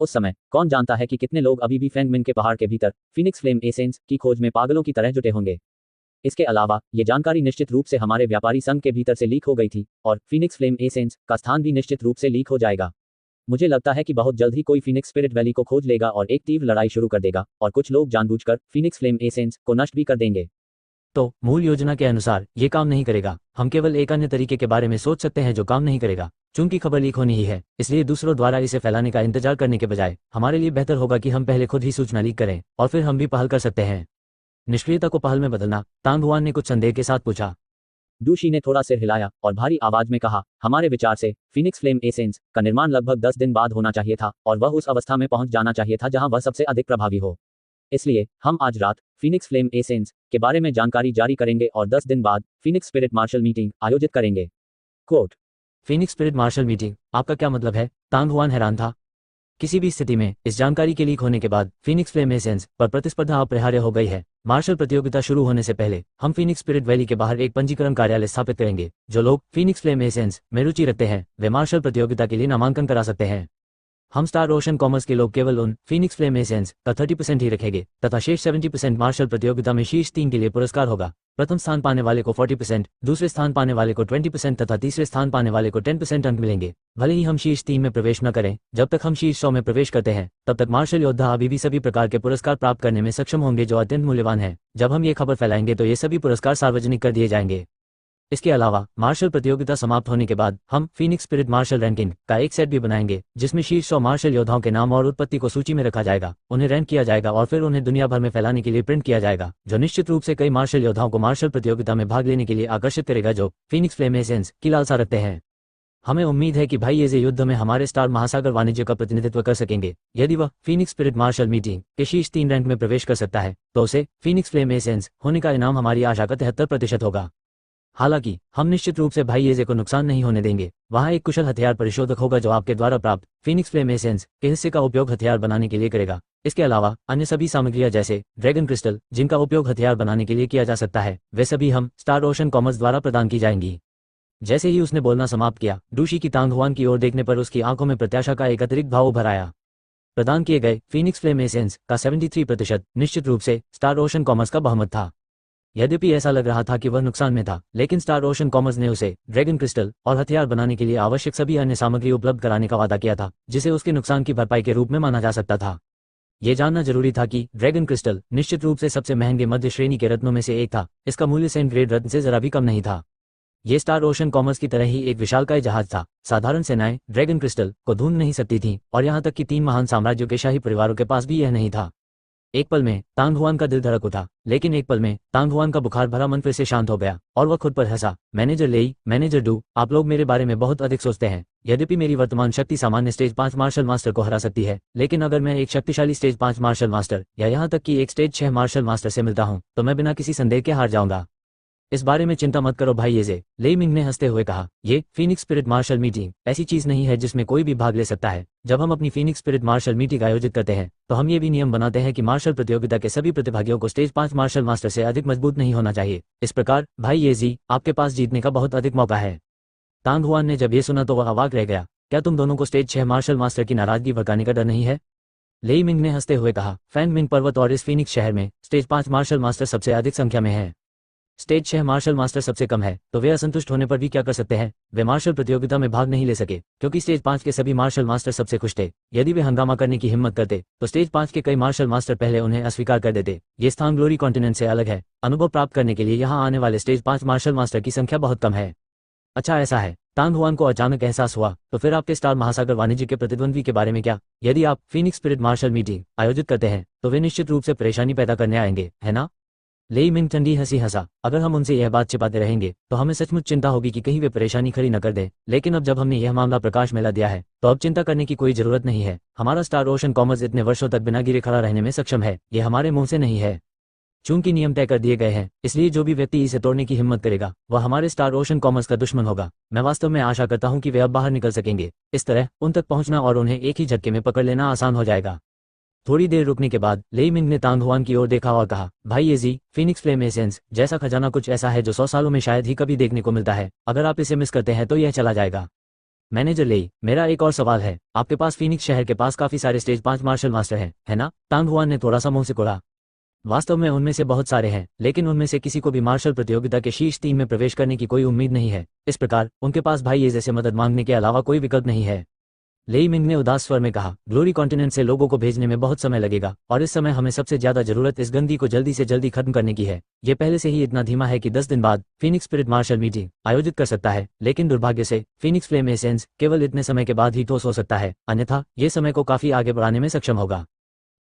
उस समय कौन जानता है कि कितने लोग अभी भी फैंग मिंग के पहाड़ के भीतर फीनिक्स फ्लेम एसेंस की खोज में पागलों की तरह जुटे होंगे। इसके अलावा ये जानकारी निश्चित रूप से हमारे व्यापारी संघ के भीतर से लीक हो गई थी और फीनिक्स फ्लेम एसेंस का स्थान भी निश्चित रूप से लीक हो जाएगा। मुझे लगता है कि बहुत जल्द ही कोई फीनिक्स स्पिरिट वैली को खोज लेगा और एक तीव्र लड़ाई शुरू कर देगा, और कुछ लोग जानबूझकर फीनिक्स फ्लेम एसेंस को नष्ट भी कर देंगे। तो मूल योजना के अनुसार ये काम नहीं करेगा। हम केवल एक अन्य तरीके के बारे में सोच सकते हैं जो काम नहीं करेगा। चूंकि खबर लीक होनी ही है, इसलिए दूसरों द्वारा इसे फैलाने का इंतजार करने के बजाय हमारे लिए बेहतर होगा कि हम पहले खुद ही सूचना लीक करें, और फिर हम भी पहल कर सकते हैं। निष्क्रियता को पहल में बदलना, तांग हुआन ने कुछ संदेह के साथ पूछा। डूशी ने थोड़ा सिर हिलाया और भारी आवाज में कहा, हमारे विचार से फीनिक्स फ्लेम एसेंस का निर्माण लगभग 10 दिन बाद होना चाहिए था, और वह उस अवस्था में पहुंच जाना चाहिए था जहां वह सबसे अधिक प्रभावी हो। इसलिए हम आज रात फीनिक्स फ्लेम एसेंस के बारे में जानकारी जारी करेंगे और 10 दिन बाद फीनिक्स स्पिरिट मार्शल मीटिंग आयोजित करेंगे। कोट। फीनिक्स स्पिरिट मार्शल मीटिंग, आपका क्या मतलब है? तांग हुआन हैरान था। किसी भी स्थिति में इस जानकारी के लीक होने के बाद फीनिक्स फ्लेम एसेंस पर प्रतिस्पर्धा अपरिहार्य हो गई है। मार्शल प्रतियोगिता शुरू होने से पहले हम फीनिक्स स्पिरिट वैली के बाहर एक पंजीकरण कार्यालय स्थापित करेंगे। जो लोग फीनिक्स फ्लेम एसेंस में रुचि रखते हैं वे मार्शल प्रतियोगिता के लिए नामांकन करा सकते हैं। हम स्टार ओशन कॉमर्स के लोग केवल उन फीनिक्स फ्लेम एसेंस का 30% ही रखेंगे तथा शेष 70% मार्शल प्रतियोगिता में शीर्ष 3 के लिए पुरस्कार होगा। प्रथम स्थान पाने वाले को 40%, दूसरे स्थान पाने वाले को 20% तथा तीसरे स्थान पाने वाले को 10% अंक मिलेंगे। भले ही हम शीर्ष 3 में प्रवेश न करें, जब तक हम शीर्ष 100 में प्रवेश करते हैं तब तक मार्शल योद्धा अभी भी सभी प्रकार के पुरस्कार प्राप्त करने में सक्षम होंगे जो अत्यंत मूल्यवान है। जब हम ये खबर फैलाएंगे तो ये सभी पुरस्कार सार्वजनिक कर दिए जाएंगे। इसके अलावा मार्शल प्रतियोगिता समाप्त होने के बाद हम फीनिक्स स्पिरिट मार्शल रैंकिंग का एक सेट भी बनाएंगे जिसमें शीर्ष 100 मार्शल योद्धाओं के नाम और उत्पत्ति को सूची में रखा जाएगा। उन्हें रैंक किया जाएगा और फिर उन्हें दुनिया भर में फैलाने के लिए प्रिंट किया जाएगा, जो निश्चित रूप से कई मार्शल योद्धाओं को मार्शल प्रतियोगिता में भाग लेने के लिए आकर्षित करेगा जो फीनिक्स फ्लेम एसेंस की लालसा रखते हैं। हमें उम्मीद है कि भाई येजे युद्ध में हमारे स्टार महासागर वाणिज्य का प्रतिनिधित्व कर सकेंगे। यदि वह फीनिक्स स्पिरिट मार्शल मीटिंग के शीर्ष 3 रैंक में प्रवेश कर सकता है तो उसे फीनिक्स फ्लेम एसेंस होने का इनाम हमारी आशा का 73% होगा। हालांकि हम निश्चित रूप से भाई येजे को नुकसान नहीं होने देंगे। वहां एक कुशल हथियार परिशोधक होगा जो आपके द्वारा प्राप्त फीनिक्स फ्लेम एसेंस के हिस्से का उपयोग हथियार बनाने के लिए करेगा। इसके अलावा अन्य सभी सामग्रियां जैसे ड्रैगन क्रिस्टल जिनका उपयोग हथियार बनाने के लिए किया जा सकता है वे सभी हम स्टार ओशन कॉमर्स द्वारा प्रदान की जाएंगी। जैसे ही उसने बोलना समाप्त किया, डूशी की तांग हुआन की ओर देखने पर उसकी आंखों में प्रत्याशा का एक अतिरिक्त भाव उभर आया। प्रदान किए गए फीनिक्स फ्लेम एसेंस का 73% निश्चित रूप से स्टार ओशन कॉमर्स का बहुमत था। यद्यपि ऐसा लग रहा था कि वह नुकसान में था, लेकिन स्टार ओशन कॉमर्स ने उसे ड्रैगन क्रिस्टल और हथियार बनाने के लिए आवश्यक सभी अन्य सामग्री उपलब्ध कराने का वादा किया था, जिसे उसके नुकसान की भरपाई के रूप में माना जा सकता था। ये जानना जरूरी था कि ड्रैगन क्रिस्टल निश्चित रूप से सबसे महंगे मध्य श्रेणी के रत्नों में से एक था। इसका मूल्य सेंट ग्रेड रत्न से जरा भी कम नहीं था। ये स्टार ओशन कॉमर्स की तरह ही एक विशालकाय जहाज था। साधारण सेनाएं ड्रैगन क्रिस्टल को ढूंढ नहीं सकती थीं, और यहाँ तक कि 3 महान साम्राज्यों के शाही परिवारों के पास भी यह नहीं था। एक पल में तांग हुआन का दिल धड़क उठा, लेकिन एक पल में तांग हुआन का बुखार भरा मन फिर से शांत हो गया और वह खुद पर हंसा। मैनेजर लेई, मैनेजर डू, आप लोग मेरे बारे में बहुत अधिक सोचते हैं। यद्यपि मेरी वर्तमान शक्ति सामान्य स्टेज 5 मार्शल मास्टर को हरा सकती है, लेकिन अगर मैं एक शक्तिशाली स्टेज 5 मार्शल मास्टर या यहाँ तक कि एक स्टेज 6 मार्शल मास्टर से मिलता हूँ तो मैं बिना किसी संदेह के हार जाऊंगा। इस बारे में चिंता मत करो भाई येजे, लेई मिंग ने हंसते हुए कहा। ये फीनिक्स स्पिरिट मार्शल मीटिंग ऐसी चीज नहीं है जिसमें कोई भी भाग ले सकता है। जब हम अपनी फीनिक्स स्पिरिट मार्शल मीटिंग आयोजित करते हैं तो हम ये भी नियम बनाते हैं कि मार्शल प्रतियोगिता के सभी प्रतिभागियों को स्टेज 5 मार्शल मास्टर से अधिक मजबूत नहीं होना चाहिए। इस प्रकार भाई येजी, आपके पास जीतने का बहुत अधिक मौका है। तांग हुआन ने जब ये सुना तो वह अवाक रह गया। क्या तुम दोनों को स्टेज 6 मार्शल मास्टर की नाराजगी भड़काने का डर नहीं है? लेई मिंग ने हंसते हुए कहा। फैंग मिंग पर्वत और इस फीनिक्स शहर में स्टेज 5 मार्शल मास्टर सबसे अधिक संख्या में है। स्टेज 6 मार्शल मास्टर सबसे कम है, तो वे असंतुष्ट होने पर भी क्या कर सकते हैं? वे मार्शल प्रतियोगिता में भाग नहीं ले सके क्योंकि स्टेज 5 के सभी मार्शल मास्टर सबसे खुश थे। यदि वे हंगामा करने की हिम्मत करते तो स्टेज 5 के कई मार्शल मास्टर पहले उन्हें अस्वीकार कर देते। ये स्थान ग्लोरी कॉन्टिनेंट से अलग है। अनुभव प्राप्त करने के लिए यहाँ आने वाले स्टेज 5 मार्शल मास्टर की संख्या बहुत कम है। अच्छा ऐसा है। तांग हुआन को अचानक एहसास हुआ। तो फिर आपके स्टार महासागर वाणिज्य के प्रतिद्वंद्वी के बारे में क्या? यदि आप फीनिक्स स्पिरिट मार्शल मीटिंग आयोजित करते हैं तो वे निश्चित रूप से परेशानी पैदा करने आएंगे, है ना? लेई मिंग ठंडी हंसी हंसा। अगर हम उनसे यह बात छिपाते रहेंगे तो हमें सचमुच चिंता होगी कि कहीं वे परेशानी खड़ी न कर दें। लेकिन अब जब हमने यह मामला प्रकाश में ला दिया है तो अब चिंता करने की कोई जरूरत नहीं है। हमारा स्टार ओशन कॉमर्स इतने वर्षों तक बिना गिरे खड़ा रहने में सक्षम है। यह हमारे मुंह से नहीं है। चूंकि नियम तय कर दिए गए हैं, इसलिए जो भी व्यक्ति इसे तोड़ने की हिम्मत करेगा वह हमारे स्टार ओशन कॉमर्स का दुश्मन होगा। मैं वास्तव में आशा करता हूं कि वे अब बाहर निकल सकेंगे। इस तरह उन तक पहुंचना और उन्हें एक ही झटके में पकड़ लेना आसान हो जाएगा। थोड़ी देर रुकने के बाद लेई मिंग ने तांग हुआन की ओर देखा और कहा, भाई येजी, फीनिक्स फ्लेम एसेंस जैसा खजाना कुछ ऐसा है जो 100 सालों में शायद ही कभी देखने को मिलता है। अगर आप इसे मिस करते हैं तो यह चला जाएगा। मैनेजर लेई, मेरा एक और सवाल है। आपके पास फीनिक्स शहर के पास काफी सारे स्टेज 5 मार्शल मास्टर हैं, है ना? तांग हुआन ने थोड़ा सा मुंह सिकुड़ा। वास्तव में उनमें से बहुत सारे हैं, लेकिन उनमें से किसी को भी मार्शल प्रतियोगिता के शीर्ष 3 में प्रवेश करने की कोई उम्मीद नहीं है। इस प्रकार उनके पास भाई येजे से मदद मांगने के अलावा कोई विकल्प नहीं है। लेई मिंग ने उदास स्वर में कहा, ग्लोरी कॉन्टिनेंट से लोगों को भेजने में बहुत समय लगेगा और इस समय हमें सबसे ज्यादा जरूरत इस गंदगी को जल्दी से जल्दी खत्म करने की है। ये पहले से ही इतना धीमा है कि 10 दिन बाद फीनिक्स स्पिरिट मार्शल मीटिंग आयोजित कर सकता है, लेकिन दुर्भाग्य से फीनिक्स फ्लेम एसेंस केवल इतने समय के बाद ही ठोस हो सकता है, अन्यथा ये समय को काफी आगे बढ़ाने में सक्षम होगा।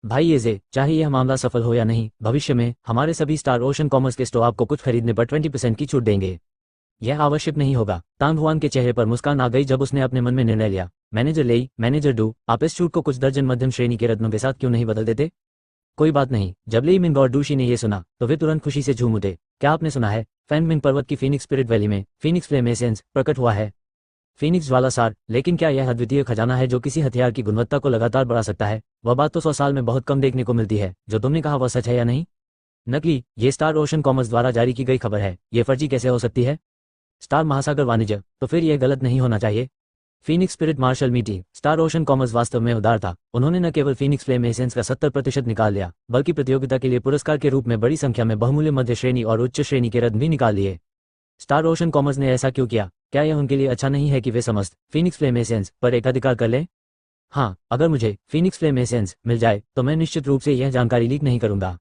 भाई येजे, चाहे यह मामला सफल हो या नहीं, भविष्य में हमारे सभी स्टार ओशन कॉमर्स के स्टोर आपको कुछ खरीदने पर 20% की छूट देंगे। यह आवश्यक नहीं होगा। तांग हुआन के चेहरे पर मुस्कान आ गई जब उसने अपने मन में निर्णय लिया। मैनेजर लेई, मैनेजर डू, आप इस छूट को कुछ दर्जन मध्यम श्रेणी के रत्नों के साथ क्यों नहीं बदल देते? कोई बात नहीं। जब लेई मिंग और डूशी ने यह सुना तो वे तुरंत खुशी से झूम उठे। क्या आपने सुना है? फैंग मिंग पर्वत की फीनिक्स स्पिरिट वैली में फीनिक्स फ्लेम एसेंस प्रकट हुआ है। फीनिक्स ज्वाला सार, लेकिन क्या यह अद्वितीय खजाना है जो किसी हथियार की गुणवत्ता को लगातार बढ़ा सकता है? वह बात तो 100 साल में बहुत कम देखने को मिलती है। जो तुमने कहा वह सच है या नहीं? नकली, ये स्टार ओशन कॉमर्स द्वारा जारी की गई खबर है। ये फर्जी कैसे हो सकती है? स्टार महासागर वाणिज्य, तो फिर यह गलत नहीं होना चाहिए। Phoenix spirit martial meeting, star ocean commerce वास्तव में उदार था। उन्होंने न केवल फीनिक्स फ्लेम एसेंस का 70% निकाल लिया, बल्कि प्रतियोगिता के लिए पुरस्कार के रूप में बड़ी संख्या में बहुमूल्य मध्य श्रेणी और उच्च श्रेणी के रत्न भी निकाल लिए। स्टार ओशन कॉमर्स ने ऐसा क्यों किया? क्या यह उनके लिए अच्छा नहीं है कि वे समस्त फीनिक्स फ्लेम एसेंस पर एकाधिकार कर लें? हाँ, अगर मुझे फीनिक्स फ्लेम एसेंस मिल जाए तो मैं निश्चित रूप से यह जानकारी लीक नहीं करूंगा।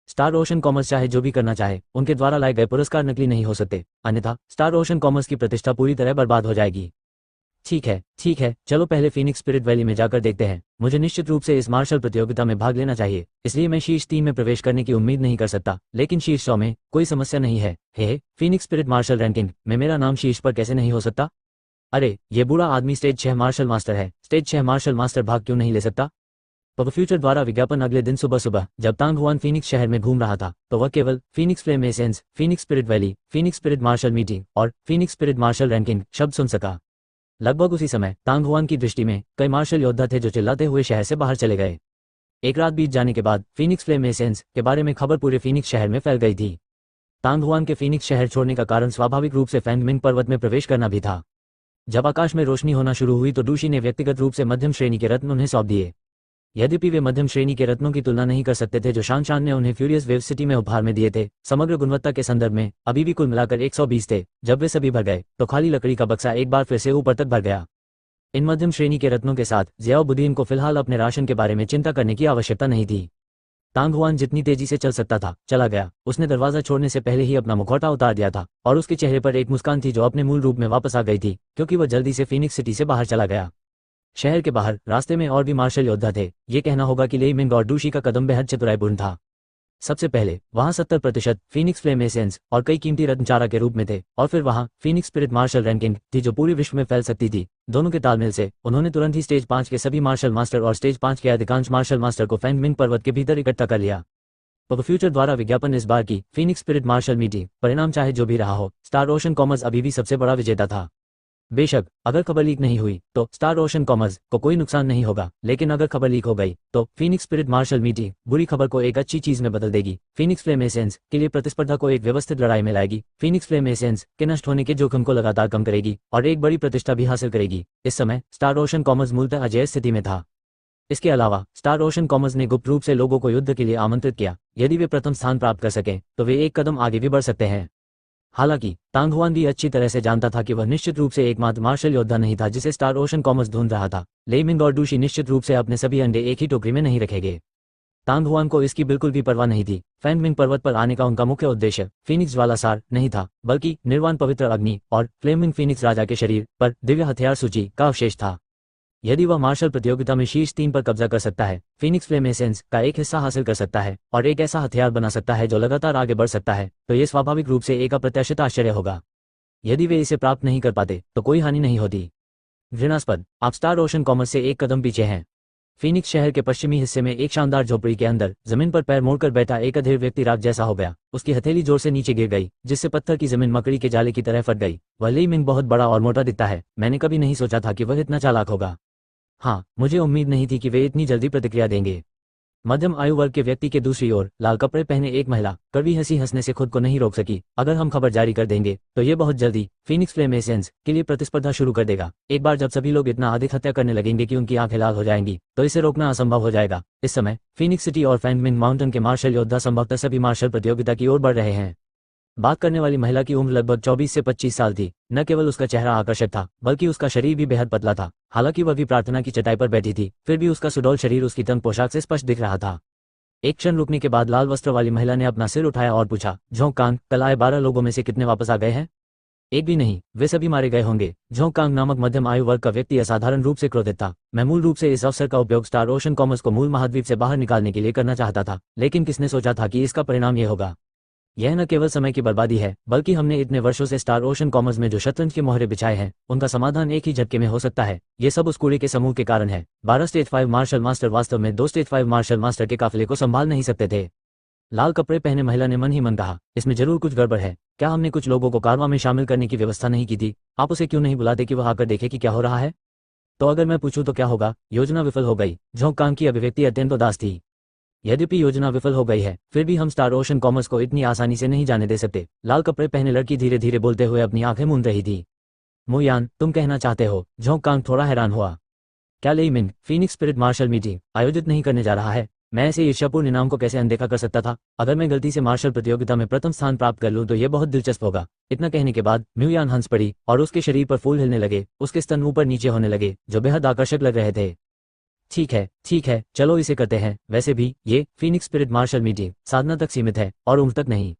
स्टार ओशन कॉमर्स चाहे जो भी करना चाहे, उनके द्वारा लाए गए पुरस्कार नकली नहीं हो सकते, अन्यथा स्टार ओशन कॉमर्स की प्रतिष्ठा पूरी तरह बर्बाद हो जाएगी। ठीक है, चलो पहले फीनिक्स स्पिरिट वैली में जाकर देखते हैं। मुझे निश्चित रूप से इस मार्शल प्रतियोगिता में भाग लेना चाहिए, इसलिए मैं शीर्ष 3 में प्रवेश करने की उम्मीद नहीं कर सकता, लेकिन शीर्ष 100 में कोई समस्या नहीं है। हे, फीनिक्स स्पिरिट मार्शल रैंकिंग में मेरा नाम शीर्ष पर कैसे नहीं हो सकता? अरे, ये बूढ़ा आदमी स्टेज 6 मार्शल मास्टर है। स्टेज 6 मार्शल मास्टर भाग क्यों नहीं ले सकता? पब फ्यूचर द्वारा विज्ञापन अगले दिन सुबह सुबह जब तांग हुआन फीनिक्स शहर में घूम रहा था तो वह केवल phoenix flame essence, phoenix spirit valley, phoenix spirit martial meeting और फीनिक्स स्पिरिट मार्शल रैंकिंग शब्द सुन सका। लगभग उसी समय तांग हुआन की दृष्टि में कई मार्शल योद्धा थे जो चिल्लाते हुए शहर से बाहर चले गए। एक रात बीत जाने के बाद फीनिक्स फ्लेम एसेंस के बारे में खबर पूरे फीनिक्स शहर में फैल गई थी। तांग हुआन के फीनिक्स शहर छोड़ने का कारण स्वाभाविक रूप से फैंग मिंग पर्वत में प्रवेश करना भी था। जब आकाश में रोशनी होना शुरू हुई तो डूशी ने व्यक्तिगत रूप से मध्यम श्रेणी के रत्न उन्हें सौंप दिए। यद्यपि वे मध्यम श्रेणी के रत्नों की तुलना नहीं कर सकते थे जो शान शान ने उन्हें फ्यूरियस वेव सिटी में उपहार में दिए थे, समग्र गुणवत्ता के संदर्भ में अभी भी कुल मिलाकर 120 थे। जब वे सभी भर गए तो खाली लकड़ी का बक्सा एक बार फिर से ऊपर तक भर गया। इन मध्यम श्रेणी के रत्नों के साथ ज़ियाओ बुदीन को फिलहाल अपने राशन के बारे में चिंता करने की आवश्यकता नहीं थी। तांग हुआन जितनी तेजी से चल सकता था चला गया। उसने दरवाजा छोड़ने से पहले ही अपना मुखौटा उतार दिया था और उसके चेहरे पर एक मुस्कान थी जो अपने मूल रूप में वापस आ गई थी, क्योंकि वह जल्दी से फीनिक्स सिटी से बाहर चला गया। शहर के बाहर रास्ते में और भी मार्शल योद्धा थे। ये कहना होगा कि लेई मिंग और डूशी का कदम बेहद चतुराईपूर्ण था। सबसे पहले वहां 70% फीनिक्स फ्लेम एसेंस और कई कीमती रत्न चारा के रूप में थे, और फिर वहां फीनिक्स स्पिरिट मार्शल रैंकिंग थी जो पूरे विश्व में फैल सकती थी। दोनों के तालमेल से उन्होंने तुरंत ही स्टेज 5 के सभी मार्शल मास्टर और स्टेज 5 के अधिकांश मार्शल मास्टर को फैंग मिंग पर्वत के भीतर इकट्ठा कर लिया। पब फ्यूचर द्वारा विज्ञापन इस बार की फीनिक्स स्पिरिट मार्शल मीटिंग परिणाम चाहे जो भी रहा हो, स्टार ओशन कॉमर्स अभी भी सबसे बड़ा विजेता था। बेशक अगर खबर लीक नहीं हुई तो स्टार ओशन कॉमर्स को कोई नुकसान नहीं होगा, लेकिन अगर खबर लीक हो गई तो फीनिक्स स्पिरिट मार्शल मीटिंग बुरी खबर को एक अच्छी चीज में बदल देगी। फीनिक्स फ्लेम एसेंस के लिए प्रतिस्पर्धा को एक व्यवस्थित लड़ाई में लाएगी। फीनिक्स फ्लेम एसेंस के नष्ट होने के जोखिम को लगातार कम करेगी और एक बड़ी प्रतिष्ठा भी हासिल करेगी। इस समय स्टार ओशन कॉमर्स मूलतः अजेय स्थिति में था। इसके अलावा स्टार ओशन कॉमर्स ने गुप्त रूप से लोगों को युद्ध के लिए आमंत्रित किया। यदि वे प्रथम स्थान प्राप्त कर सकें तो वे एक कदम आगे भी बढ़ सकते हैं। हालांकि तांग हुआन भी अच्छी तरह से जानता था कि वह निश्चित रूप से एकमात्र मार्शल योद्धा नहीं था जिसे स्टार ओशन कॉमर्स ढूंढ रहा था। लेई मिंग और डूशी निश्चित रूप से अपने सभी अंडे एक ही टोकरी में नहीं रखेंगे। तांग हुआन को इसकी बिल्कुल भी परवाह नहीं थी। फैंग मिंग पर्वत पर आने का उनका मुख्य उद्देश्य फीनिक्स ज्वाला सार नहीं था, बल्कि निर्वाण पवित्र अग्नि और फ्लेमिंग फीनिक्स राजा के शरीर पर दिव्य हथियार सूची का अवशेष था। यदि वह मार्शल प्रतियोगिता में शीर्ष 3 पर कब्जा कर सकता है, फीनिक्स फ्लेम एसेंस का एक हिस्सा हासिल कर सकता है और एक ऐसा हथियार बना सकता है जो लगातार आगे बढ़ सकता है, तो ये स्वाभाविक रूप से एक अप्रत्याशित आश्चर्य होगा। यदि वे इसे प्राप्त नहीं कर पाते तो कोई हानि नहीं होती। घृणास्पद, आप स्टार ओशन कॉमर्स से एक कदम पीछे हैं। फीनिक्स शहर के पश्चिमी हिस्से में एक शानदार झोपड़ी के अंदर जमीन पर पैर मोड़कर बैठा एक अधेड़ व्यक्ति राख जैसा हो गया। उसकी हथेली जोर से नीचे गिर गई, जिससे पत्थर की जमीन मकड़ी के जाले की तरह फट गई। वह लेई मिंग बहुत बड़ा और मोटा दिखता है। मैंने कभी नहीं सोचा था कि वह इतना चालाक होगा। हाँ, मुझे उम्मीद नहीं थी कि वे इतनी जल्दी प्रतिक्रिया देंगे। मध्यम आयु वर्ग के व्यक्ति के दूसरी ओर लाल कपड़े पहने एक महिला कड़वी हंसी हंसने से खुद को नहीं रोक सकी। अगर हम खबर जारी कर देंगे तो ये बहुत जल्दी फीनिक्स फ्लेम एसेंस के लिए प्रतिस्पर्धा शुरू कर देगा। एक बार जब सभी लोग इतना अधिक हत्या करने लगेंगे कि उनकी आंखें लाल हो जाएंगी तो इसे रोकना असंभव हो जाएगा। इस समय फीनिक्स सिटी और फैंग मिंग माउंटेन के मार्शल योद्धा संभवतः सभी मार्शल प्रतियोगिता की ओर बढ़ रहे हैं। बात करने वाली महिला की उम्र लगभग 24 से 25 साल थी। न केवल उसका चेहरा आकर्षक था, बल्कि उसका शरीर भी बेहद पतला था। हालांकि वह भी प्रार्थना की चटाई पर बैठी थी, फिर भी उसका सुडौल शरीर उसकी तंग पोशाक से स्पष्ट दिख रहा था। एक क्षण रुकने के बाद लाल वस्त्र वाली महिला ने अपना सिर उठाया और पूछा, झोंकांग, कल आए 12 लोगों में से कितने वापस आ गए हैं? एक भी नहीं, वे सभी मारे गए होंगे। झोंकांग नामक मध्यम आयु वर्ग का व्यक्ति असाधारण रूप से क्रोधित था। मैं मूल रूप से इस अवसर का उपयोग स्टार ओशन कॉमर्स को मूल महाद्वीप से बाहर निकालने के लिए करना चाहता था, लेकिन किसने सोचा था कि इसका परिणाम यह होगा। यह न केवल समय की बर्बादी है, बल्कि हमने इतने वर्षों से स्टार ओशन कॉमर्स में जो शतरंज के मोहरे बिछाए हैं, उनका समाधान एक ही झटके में हो सकता है। ये सब उस कूड़े के समूह के कारण है। 12 स्टेज 5 मार्शल मास्टर वास्तव में 2 स्टेज 5 मार्शल मास्टर के काफिले को संभाल नहीं सकते थे। लाल कपड़े पहने महिला ने मन ही मन कहा, इसमें जरूर कुछ गड़बड़ है। क्या हमने कुछ लोगों को कारवां में शामिल करने की व्यवस्था नहीं की थी? आप उसे क्यों नहीं बुलाते कि वह आकर देखे कि क्या हो रहा है? तो अगर मैं पूछूं तो क्या होगा? योजना विफल हो गई। झोंकांग की अभिव्यक्ति अत्यंत उदास थी। यद्यपि योजना विफल हो गई है, फिर भी हम स्टार ओशन कॉमर्स को इतनी आसानी से नहीं जाने दे सकते। लाल कपड़े पहने लड़की धीरे धीरे बोलते हुए अपनी आंखें मूंद रही थी। मुयान, तुम कहना चाहते हो? झोंकांग थोड़ा हैरान हुआ। क्या Lei Ming phoenix spirit martial meeting आयोजित नहीं करने जा रहा है? मैं ऐसे ईर्ष्यापूर्ण इनाम को कैसे अनदेखा कर सकता था? अगर मैं गलती से मार्शल प्रतियोगिता में प्रथम स्थान प्राप्त कर लूं तो यह बहुत दिलचस्प होगा। इतना कहने के बाद म्यूयान हंस पड़ी और उसके शरीर पर फूल हिलने लगे। उसके स्तन ऊपर नीचे होने लगे, जो बेहद आकर्षक लग रहे थे। ठीक है, चलो इसे करते हैं। वैसे भी ये फीनिक्स स्पिरिट मार्शल मीटिंग साधना तक सीमित है और उम्र तक नहीं।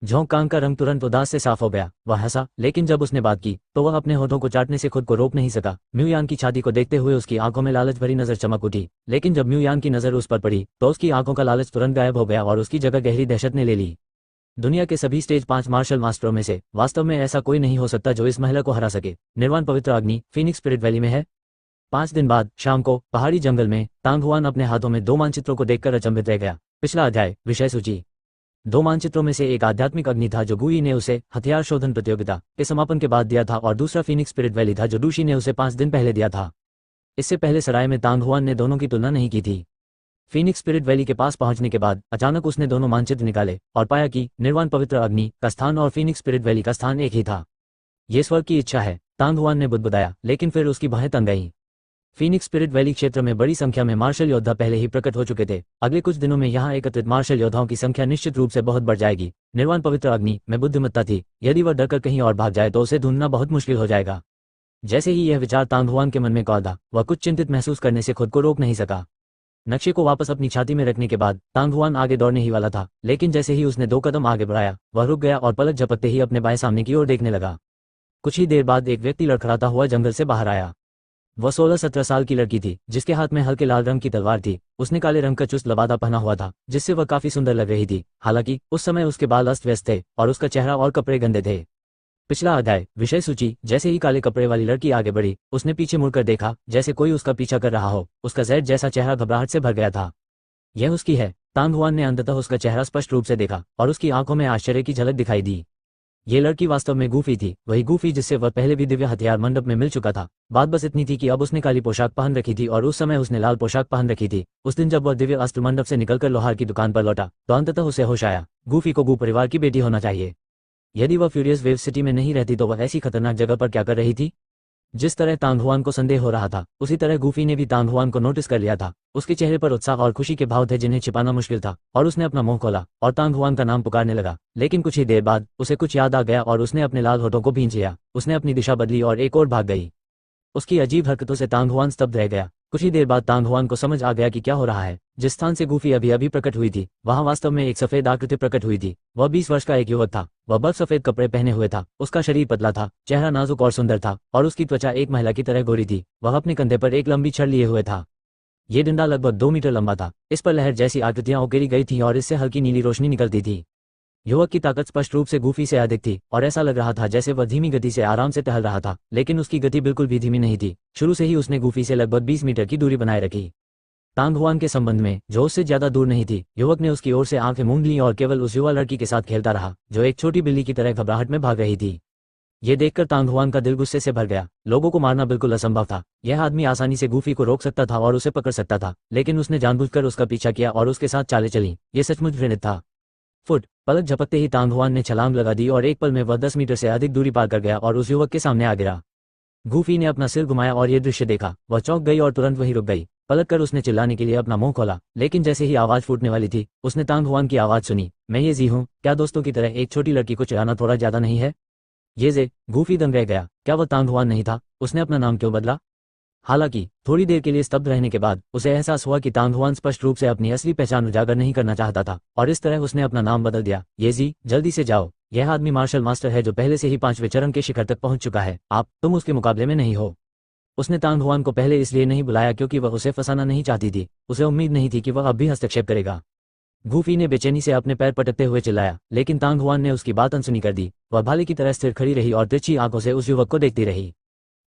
झोंकांग का रंग तुरंत उदास से साफ हो गया। वह हंसा, लेकिन जब उसने बात की तो वह अपने होठों को चाटने से खुद को रोक नहीं सका। म्यूयान की छाती को देखते हुए उसकी आंखों में लालच भरी नजर चमक उठी, लेकिन जब म्यूयान की नजर उस पर पड़ी तो उसकी आंखों का लालच तुरंत गायब हो गया और उसकी जगह गहरी दहशत ने ले ली। दुनिया के सभी स्टेज 5 मार्शल मास्टरों में से वास्तव में ऐसा कोई नहीं हो सकता जो इस महिला को हरा सके। निर्वाण पवित्र अग्नि फीनिक्स स्पिरिट वैली में है। 5 दिन बाद शाम को पहाड़ी जंगल में तांग हुआन अपने हाथों में 2 मानचित्रों को देखकर अचंभित रह गया। पिछला अध्याय विषय सूची। 2 मानचित्रों में से एक आध्यात्मिक अग्नि था जो गुई ने उसे हथियार शोधन प्रतियोगिता के समापन के बाद दिया था, और दूसरा फीनिक्स स्पिरिट वैली था जो डूशी ने उसे 5 दिन पहले दिया था। इससे पहले सराय में तांग हुआन ने दोनों की तुलना नहीं की थी। फीनिक्स स्पिरिट वैली के पास पहुंचने के बाद अचानक उसने दोनों मानचित्र निकाले और पाया कि निर्वाण पवित्र अग्नि का स्थान और फीनिक्स स्पिरिट वैली का स्थान एक ही था। ये स्वर्ग की इच्छा है, तांग हुआन ने बुदबुदाया, लेकिन फिर उसकी बाहें तन गईं। फीनिक्स स्पिरिट वैली क्षेत्र में बड़ी संख्या में मार्शल योद्धा पहले ही प्रकट हो चुके थे। अगले कुछ दिनों में यहाँ एकत्रित मार्शल योद्धाओं की संख्या निश्चित रूप से बहुत बढ़ जाएगी। निर्वाण पवित्र अग्नि में बुद्धिमत्ता थी। यदि वह डरकर कहीं और भाग जाए तो उसे ढूंढना बहुत मुश्किल हो जाएगा। जैसे ही यह विचार तांग हुआन के मन में कौंधा, वह कुछ चिंतित महसूस करने से खुद को रोक नहीं सका। नक्शे को वापस अपनी छाती में रखने के बाद तांग हुआन आगे दौड़ने ही वाला था, लेकिन जैसे ही उसने 2 कदम आगे बढ़ाया वह रुक गया और पलक झपकते ही अपने बाएं सामने की ओर देखने लगा। कुछ ही देर बाद एक व्यक्ति लड़खड़ाता हुआ जंगल से बाहर आया। वह 16-17 साल की लड़की थी, जिसके हाथ में हल्के लाल रंग की तलवार थी। उसने काले रंग का चुस्त लबादा पहना हुआ था, जिससे वह काफी सुंदर लग रही थी। हालांकि उस समय उसके बाल अस्त व्यस्त थे और उसका चेहरा और कपड़े गंदे थे। पिछला अध्याय विषय सूची। जैसे ही काले कपड़े वाली लड़की आगे बढ़ी, उसने पीछे मुड़कर देखा, जैसे कोई उसका पीछा कर रहा हो। उसका जेड जैसा चेहरा घबराहट से भर गया था। यह उसकी है। तांग हुआन ने अंततः उसका चेहरा स्पष्ट रूप से देखा और उसकी आंखों में आश्चर्य की झलक दिखाई दी। ये लड़की वास्तव में गूफी थी, वही गूफी जिससे वह पहले भी दिव्य हथियार मंडप में मिल चुका था। बात बस इतनी थी कि अब उसने काली पोशाक पहन रखी थी और उस समय उसने लाल पोशाक पहन रखी थी। उस दिन जब वह दिव्य अस्त्र मंडप से निकलकर लोहार की दुकान पर लौटा तो अंततः उसे होश आया। गूफी को गू परिवार की बेटी होना चाहिए। यदि वह फ्यूरियस वेव सिटी में नहीं रहती तो वह ऐसी खतरनाक जगह पर क्या कर रही थी? जिस तरह तांग हुआन को संदेह हो रहा था, उसी तरह गूफी ने भी तांग हुआन को नोटिस कर लिया था। उसके चेहरे पर उत्साह और खुशी के भाव थे जिन्हें छिपाना मुश्किल था, और उसने अपना मुंह खोला और तांग हुआन का नाम पुकारने लगा। लेकिन कुछ ही देर बाद उसे कुछ याद आ गया और उसने अपने लाल होठों को भींच लिया। उसने अपनी दिशा बदली और एक और भाग गई। उसकी अजीब हरकतों से तांग हुआन स्तब्ध रह गया। कुछ ही देर बाद तांग हुआन को समझ आ गया कि क्या हो रहा है। जिस स्थान से गूफी अभी अभी प्रकट हुई थी, वहां वास्तव में एक सफेद आकृति प्रकट हुई थी। वह 20 वर्ष का एक युवक था। वह बर्फ सफेद कपड़े पहने हुए था। उसका शरीर पतला था, चेहरा नाजुक और सुंदर था, और उसकी त्वचा एक महिला की तरह गोरी थी। वह अपने कंधे पर एक लंबी छड़ लिए हुए था। ये डंडा लगभग 2 मीटर लंबा था। इस पर लहर जैसी आकृतियां उकेरी गई थीं और इससे हल्की नीली रोशनी निकलती थी। युवक की ताकत स्पष्ट रूप से गूफी से अधिक थी और ऐसा लग रहा था जैसे वह धीमी गति से आराम से टहल रहा था, लेकिन उसकी गति बिल्कुल भी धीमी नहीं थी। शुरू से ही उसने गूफी से लगभग 20 मीटर की दूरी बनाए रखी। तांग हुआन के संबंध में जो उससे ज्यादा दूर नहीं थी। युवक ने उसकी ओर से आंखें मूंद लीं और केवल उस युवा लड़की के साथ खेलता रहा, जो एक छोटी बिल्ली की तरह घबराहट में भाग रही थी। ये देखकर तांग हुआन का दिल गुस्से से भर गया। लोगों को मारना बिल्कुल असंभव था। यह आदमी आसानी से गूफी को रोक सकता था और उसे पकड़ सकता था, लेकिन उसने जानबूझकर उसका पीछा किया और उसके साथ चालें चलीं। ये सचमुच घृणित था। फुट पलक झपकते ही तांग हुआन ने छलांग लगा दी और एक पल में वह 10 मीटर से अधिक दूरी पार कर गया और उस युवक के सामने आ गिरा। गूफी ने अपना सिर घुमाया और ये दृश्य देखा। वह चौंक गई और तुरंत वहीं रुक गई। पलटकर उसने चिल्लाने के लिए अपना मुंह खोला, लेकिन जैसे ही आवाज फूटने वाली थी उसने तांग हुआन की आवाज सुनी, मैं ये जी हूँ, क्या दोस्तों की तरह एक छोटी लड़की को चिढ़ाना थोड़ा ज्यादा नहीं है? ये जे गूफी दंग रह गया, क्या वह तांग हुआन नहीं था? उसने अपना नाम क्यों बदला? हालांकि थोड़ी देर के लिए स्तब्ध रहने के बाद उसे एहसास हुआ कि तांग हुआन स्पष्ट रूप से अपनी असली पहचान उजागर नहीं करना चाहता था और इस तरह उसने अपना नाम बदल दिया। ये जी, जल्दी से जाओ, यह आदमी मार्शल मास्टर है जो पहले से ही 5वें चरण के शिखर तक पहुंच चुका है, तुम उसके मुकाबले में नहीं हो। उसने तांग हुआन को पहले इसलिए नहीं बुलाया क्योंकि वह उसे फंसाना नहीं चाहती थी, उसे उम्मीद नहीं थी कि वह अब भी हस्तक्षेप करेगा। गूफी ने बेचैनी से अपने पैर पटकते हुए चिल्लाया, लेकिन तांग हुआन ने उसकी बात अनसुनी कर दी। वह भाले की तरह स्थिर खड़ी रही और तिरछी आंखों से उस युवक को देखती रही।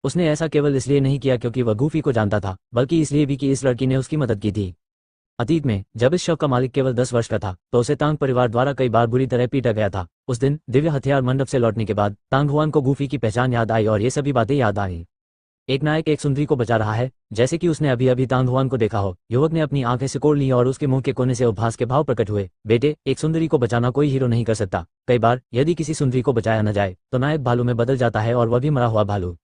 उसने ऐसा केवल इसलिए नहीं किया क्योंकि वह गूफी को जानता था, बल्कि इसलिए भी कि इस लड़की ने उसकी मदद की थी। अतीत में जब इस शव का मालिक केवल 10 वर्ष का था तो उसे तांग परिवार द्वारा कई बार बुरी तरह पीटा गया था। उस दिन दिव्य हथियार मंडप से लौटने के बाद तांग हुआन को गूफी की पहचान याद आई और ये सभी बातें याद आई। एक नायक एक सुंदरी को बचा रहा है, जैसे कि उसने अभी अभी तांग हुआन को देखा हो। युवक ने अपनी आंखें सिकोड़ ली और उसके मुंह के कोने से उपहास के भाव प्रकट हुए। बेटे, एक सुंदरी को बचाना कोई हीरो नहीं कर सकता। कई बार यदि किसी सुंदरी को बचाया न जाए तो नायक भालू में बदल जाता है और वह भी मरा हुआ भालू।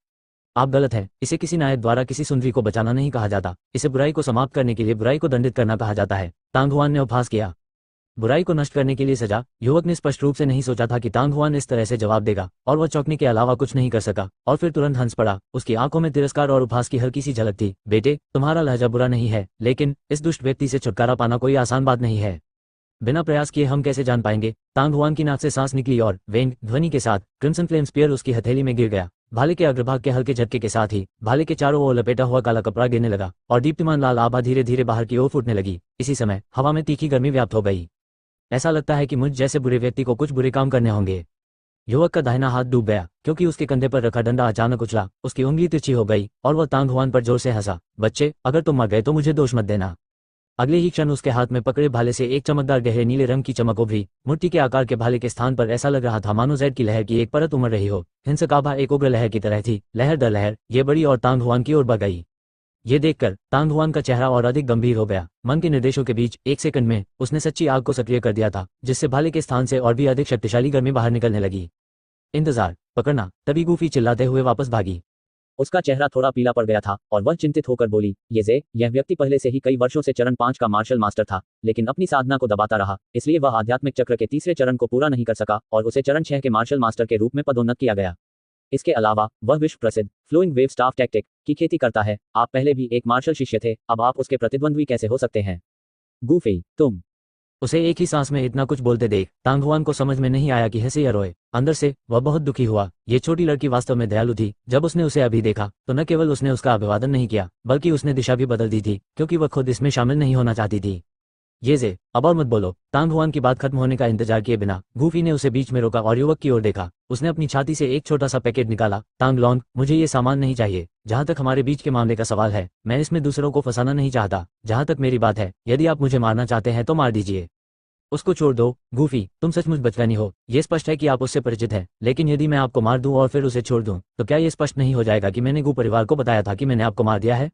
आप गलत हैं, इसे किसी नायक द्वारा किसी सुंदरी को बचाना नहीं कहा जाता, इसे बुराई को समाप्त करने के लिए बुराई को दंडित करना कहा जाता है। तांग हुआन ने उपहास किया। बुराई को नष्ट करने के लिए सजा? युवक ने स्पष्ट रूप से नहीं सोचा था कि तांग हुआन इस तरह से जवाब देगा और वह चौंकने के अलावा कुछ नहीं कर सका और फिर तुरंत हंस पड़ा। उसकी आंखों में तिरस्कार और उपहास की हल्की सी झलक थी। बेटे, तुम्हारा लहजा बुरा नहीं है, लेकिन इस दुष्ट व्यक्ति से छुटकारा पाना कोई आसान बात नहीं है। बिना प्रयास किए हम कैसे जान पाएंगे? तांग हुआन की नाक से सांस निकली और वेंग ध्वनि के साथ क्रिम्सन फ्लेम स्पीयर उसकी हथेली में गिर गया। भाले के अग्रभाग के हल्के झटके के साथ ही भाले के चारों ओर लपेटा हुआ काला कपड़ा गिरने लगा और दीप्तिमान लाल आभा धीरे धीरे बाहर की ओर फूटने लगी। इसी समय हवा में तीखी गर्मी व्याप्त हो गई। ऐसा लगता है कि मुझ जैसे बुरे व्यक्ति को कुछ बुरे काम करने होंगे। युवक का दाहिना हाथ डूब गया क्योंकि उसके कंधे पर रखा डंडा अचानक उछला, उसकी उंगली तिरछी हो गई और वह तांग हुआन पर जोर से हंसा। बच्चे, अगर तुम मर गए तो मुझे दोष मत देना। अगले ही क्षण उसके हाथ में पकड़े भाले से एक चमकदार गहरे नीले रंग की चमक उभरी। मूर्ति के आकार के भाले के स्थान पर ऐसा लग रहा था मानो जेड की लहर की एक परत उमड़ रही हो। हिंसक आभा एक उग्र लहर की तरह थी। लहर दर लहर ये बड़ी और तांग हुआन की ओर बढ़ गई। ये देखकर तांग हुआन का चेहरा और अधिक गंभीर हो गया। मन के निर्देशों के बीच एक सेकंड में उसने सच्ची आग को सक्रिय कर दिया था, जिससे भाले के स्थान से और भी अधिक शक्तिशाली गर्मी बाहर निकलने लगी। इंतजार, पकड़ना। तभी गूफी चिल्लाते हुए वापस भागी। उसका चेहरा थोड़ा पीला पड़ गया था और वह चिंतित होकर बोली, यह व्यक्ति पहले से ही कई वर्षों से चरण 5 का मार्शल मास्टर था, लेकिन अपनी साधना को दबाता रहा, इसलिए वह आध्यात्मिक चक्र के तीसरे चरण को पूरा नहीं कर सका और उसे चरण 6 के मार्शल मास्टर के रूप में पदोन्नत किया गया। इसके अलावा वह विश्व प्रसिद्ध फ्लोइंग वेव स्टाफ टैक्टिक की खेती करता है। आप पहले भी एक मार्शल शिष्य थे, अब आप उसके प्रतिद्वंद्वी कैसे हो सकते हैं? गूफी, तुम। उसे एक ही सांस में इतना कुछ बोलते देख तांग हुआन को समझ में नहीं आया कि हंसे या रोए। अंदर से वह बहुत दुखी हुआ। ये छोटी लड़की वास्तव में दयालु थी। जब उसने उसे अभी देखा तो न केवल उसने उसका अभिवादन नहीं किया, बल्कि उसने दिशा भी बदल दी थी, क्योंकि वह खुद इसमें शामिल नहीं होना चाहती थी। ये जे, अब और मत बोलो। तांग हुआन की बात खत्म होने का इंतजार किए बिना गूफी ने उसे बीच में रोका और युवक की ओर देखा। उसने अपनी छाती से एक छोटा सा पैकेट निकाला। तांग लॉन्ग, मुझे ये सामान नहीं चाहिए। जहां तक हमारे बीच के मामले का सवाल है, मैं इसमें दूसरों को फंसाना नहीं चाहता। जहां तक मेरी बात है, यदि आप मुझे मारना चाहते हैं तो मार दीजिए। उसको छोड़ दो। गूफी, तुम सचमुच बचकानी हो। ये स्पष्ट है कि आप उससे परिचित हैं, लेकिन यदि मैं आपको मार दूं और फिर उसे छोड़ दूं तो क्या ये स्पष्ट नहीं हो जाएगा कि मैंने गू परिवार को बताया था कि मैंने आपको मार दिया है?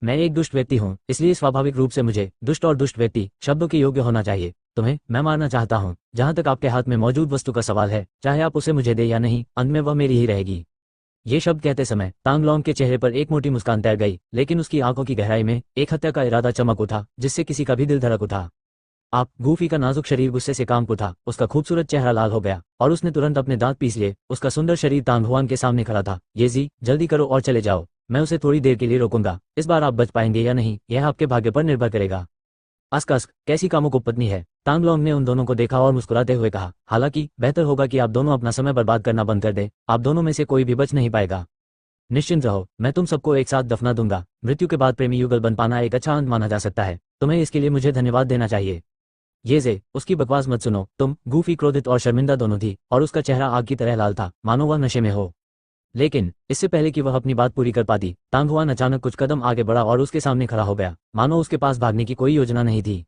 मैं एक दुष्ट व्यक्ति हूं, इसलिए स्वाभाविक रूप से मुझे दुष्ट और दुष्ट व्यक्ति शब्दों के योग्य होना चाहिए। तुम्हें मैं मारना चाहता हूं। जहां तक आपके हाथ में मौजूद वस्तु का सवाल है, चाहे आप उसे मुझे दे या नहीं, अंत में वह मेरी ही रहेगी। ये शब्द कहते समय तांग लॉन्ग के चेहरे पर एक मोटी मुस्कान तैर गई, लेकिन उसकी आंखों की गहराई में एक हत्या का इरादा चमक उठा, जिससे किसी का भी दिल धड़क उठा। आप गूफी का नाजुक शरीर गुस्से से कांप उठा। उसका खूबसूरत चेहरा लाल हो गया और उसने तुरंत अपने दांत पीस लिए। उसका सुंदर शरीर तांग हुआन के सामने खड़ा था। ये जी, जल्दी करो और चले जाओ। मैं उसे थोड़ी देर के लिए रोकूंगा। इस बार आप बच पाएंगे या नहीं, यह आपके भाग्य पर निर्भर करेगा। अस्क, कैसी कामों को पत्नी है। तांग लॉन्ग ने उन दोनों को देखा और मुस्कुराते हुए कहा, हालांकि बेहतर होगा कि आप दोनों अपना समय बर्बाद करना बंद कर दें। आप दोनों में से कोई भी बच नहीं पाएगा। निश्चिंत रहो, मैं तुम सबको एक साथ दफना दूंगा। मृत्यु के बाद प्रेमी युगल बन पाना एक अच्छा अंत माना जा सकता है। तुम्हें इसके लिए मुझे धन्यवाद देना चाहिए। ये जे, उसकी बकवास मत सुनो। तुम। गूफी क्रोधित और शर्मिंदा दोनों थी और उसका चेहरा आग की तरह लाल था, मानो वह नशे में हो। लेकिन इससे पहले कि वह अपनी बात पूरी कर पाती, तांग हुआन अचानक कुछ कदम आगे बढ़ा और उसके सामने खड़ा हो गया, मानो उसके पास भागने की कोई योजना नहीं थी।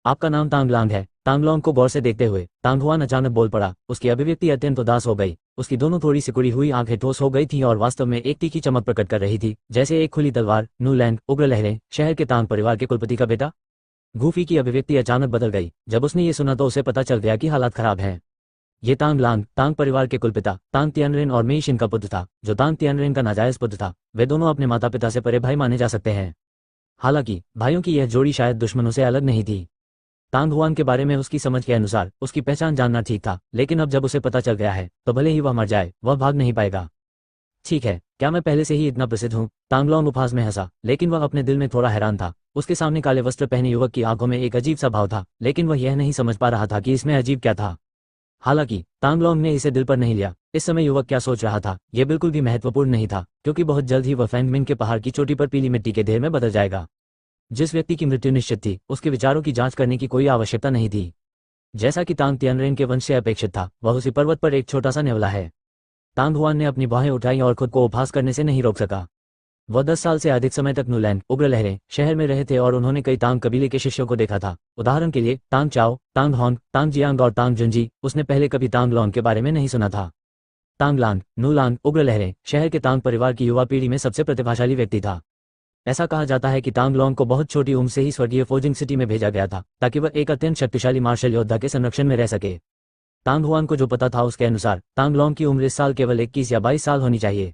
आपका नाम तांग लांग है। तांग लॉन्ग को गौर से देखते हुए तांग हुआन अचानक बोल पड़ा। उसकी अभिव्यक्ति अत्यंत उदास हो गई। उसकी दोनों थोड़ी सिकुड़ी हुई आंखें ठोस हो गई थीं और वास्तव में एक तीखी चमक प्रकट कर रही थी, जैसे एक खुली तलवार। न्यूलैंड, उग्र लहरें, शहर के तांग परिवार के कुलपति का बेटा। गूफी की अभिव्यक्ति अचानक बदल गई। जब उसने ये सुना तो उसे पता चल गया कि हालात खराब हैं। ये तांग लांग तांग परिवार के कुलपिता तांग तियानरेन और मेई शिन का पुत्र था, जो तांग तियानरेन का नाजायज पुत्र था। वे दोनों अपने माता पिता से परे भाई माने जा सकते हैं। हालांकि भाइयों की यह जोड़ी शायद दुश्मनों से अलग नहीं थी। तांग हुआन के बारे में उसकी समझ के अनुसार उसकी पहचान जानना ठीक था, लेकिन अब जब उसे पता चल गया है तो भले ही वह मर जाए वह भाग नहीं पाएगा। ठीक है, क्या मैं पहले से ही इतना प्रसिद्ध हूँ? तांगलोंग उपहास में हंसा, लेकिन वह अपने दिल में थोड़ा हैरान था। उसके सामने काले वस्त्र पहने युवक की आंखों में एक अजीब सा भाव था, लेकिन वह यह नहीं समझ पा रहा था कि इसमें अजीब क्या था। हालांकि तांगलोंग ने इसे दिल पर नहीं लिया। इस समय युवक क्या सोच रहा था यह बिल्कुल भी महत्वपूर्ण नहीं था, क्योंकि बहुत जल्द ही वह फैंगमिन के पहाड़ की चोटी पर पीली मिट्टी के ढेर में बदल जाएगा। जिस व्यक्ति की मृत्यु निश्चित थी उसके विचारों की जांच करने की कोई आवश्यकता नहीं थी। जैसा कि तांग तियानरेन के वंश से अपेक्षित था, वह उसी पर्वत पर एक छोटा सा नेवला है। तांग हुआन ने अपनी बाहें उठाई और खुद को उपहास करने से नहीं रोक सका। वह 10 साल से अधिक समय तक न्यूलैंड उग्र लहरें शहर में रहे थे और उन्होंने कई तांग कबीले के शिष्यों को देखा था। उदाहरण के लिए तांग चाओ, तांग हॉन्ग, तांग जियांग और तांग जुंजी। उसने पहले कभी तांग लॉन्ग के बारे में नहीं सुना था। तांग लांग नूलांग उग्र लहरें शहर के तांग परिवार की युवा पीढ़ी में सबसे प्रतिभाशाली व्यक्ति था। ऐसा कहा जाता है कि तांग लॉन्ग को बहुत छोटी उम्र से ही स्वर्गीय फोजिंग सिटी में भेजा गया था, ताकि वह एक अत्यंत शक्तिशाली मार्शल योद्धा के संरक्षण में रह सके। तांग हुआन को जो पता था उसके अनुसार तांग लॉन्ग की उम्र इस साल केवल 21 या 22 साल होनी चाहिए।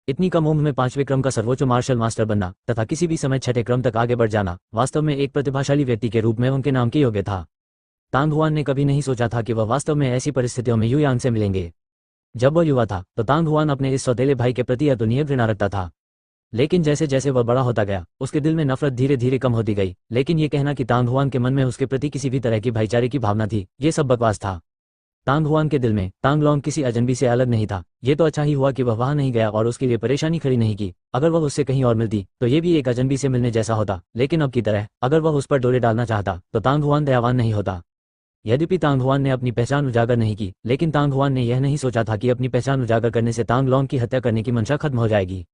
इतनी कम उम्र में 5वें क्रम का सर्वोच्च मार्शल मास्टर बनना तथा किसी भी समय 6ठे क्रम तक आगे बढ़ जाना वास्तव में एक प्रतिभाशाली व्यक्ति के रूप में उनके नाम के योग्य था। तांग हुआन ने कभी नहीं सोचा था कि वह वास्तव में ऐसी परिस्थितियों में यू यांग से मिलेंगे। जब वह युवा था तो तांग हुआन अपने इस सौतेले भाई के प्रति अतुलनीय घृणा रखता था, लेकिन जैसे जैसे वह बड़ा होता गया उसके दिल में नफरत धीरे धीरे कम होती गई। लेकिन ये कहना कि तांग हुआन के मन में उसके प्रति किसी भी तरह की भाईचारे की भावना थी, ये सब बकवास था। तांग हुआन के दिल में तांग लॉन्ग किसी अजनबी से अलग नहीं था। ये तो अच्छा ही हुआ कि वह वहां नहीं गया और उसके लिए परेशानी खड़ी नहीं की। अगर वह उससे कहीं और मिलती तो ये भी एक अजनबी से मिलने जैसा होता, लेकिन अब की तरह अगर वह उस पर डोरे डालना चाहता तो तांग हुआन दयावान नहीं होता। यद्यपि तांग हुआन ने अपनी पहचान उजागर नहीं की, लेकिन तांग हुआन ने यह नहीं सोचा था कि अपनी पहचान उजागर करने से तांग लॉन्ग की हत्या करने की मंशा खत्म हो जाएगी।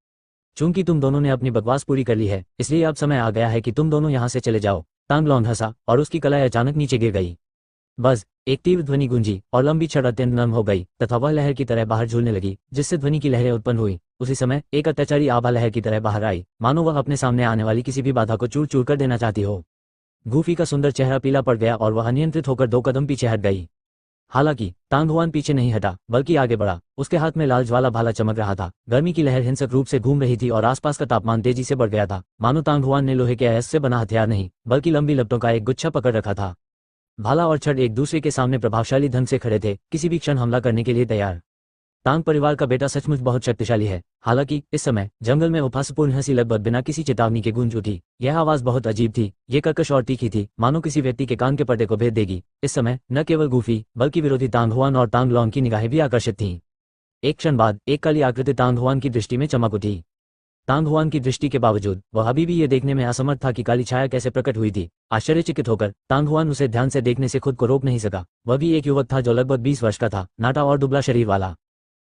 चूंकि तुम दोनों ने अपनी बकवास पूरी कर ली है, इसलिए अब समय आ गया है कि तुम दोनों यहाँ से चले जाओ। तांग लॉन्ग हंसा और उसकी कलाई अचानक नीचे गिर गई। बस एक तीव्र ध्वनि गूंजी और लंबी छड़ अत्यंत नरम हो गई तथा वह लहर की तरह बाहर झूलने लगी, जिससे ध्वनि की लहरें उत्पन्न हुई। उसी समय एक अत्याचारी आभा लहर की तरह बाहर आई, मानो वह अपने सामने आने वाली किसी भी बाधा को चूर चूर कर देना चाहती हो। गूफी का सुंदर चेहरा पीला पड़ गया और वह अनियंत्रित होकर 2 कदम पीछे हट गई। हालांकि तांग हुआन पीछे नहीं हटा बल्कि आगे बढ़ा। उसके हाथ में लाल ज्वाला भाला चमक रहा था। गर्मी की लहर हिंसक रूप से घूम रही थी और आसपास का तापमान तेजी से बढ़ गया था, मानो तांग हुआन ने लोहे के अयस्क से बना हथियार नहीं बल्कि लंबी लपटों का एक गुच्छा पकड़ रखा था। भाला और छड़ एक दूसरे के सामने प्रभावशाली ढंग से खड़े थे, किसी भी क्षण हमला करने के लिए तैयार। तांग परिवार का बेटा सचमुच बहुत शक्तिशाली है। हालांकि इस समय जंगल में उपहासपूर्ण हंसी लगभग बिना किसी चेतावनी के गूंज उठी। यह आवाज बहुत अजीब थी, ये कर्कश और तीखी थी, मानो किसी व्यक्ति के कान के पर्दे को भेद देगी। इस समय न केवल गूफी बल्कि विरोधी तांग हुआन और तांग लॉन्ग की निगाहें भी आकर्षित थीं। एक क्षण बाद एक काली आकृति तांग हुआन की दृष्टि में चमक उठी। तांग हुआन की दृष्टि के बावजूद वह अभी भी ये देखने में असमर्थ था कि काली छाया कैसे प्रकट हुई थी। आश्चर्यचकित होकर तांग हुआन उसे ध्यान से देखने से खुद को रोक नहीं सका। वह भी एक युवक था जो लगभग 20 वर्ष का था, नाटा और दुबला शरीर वाला।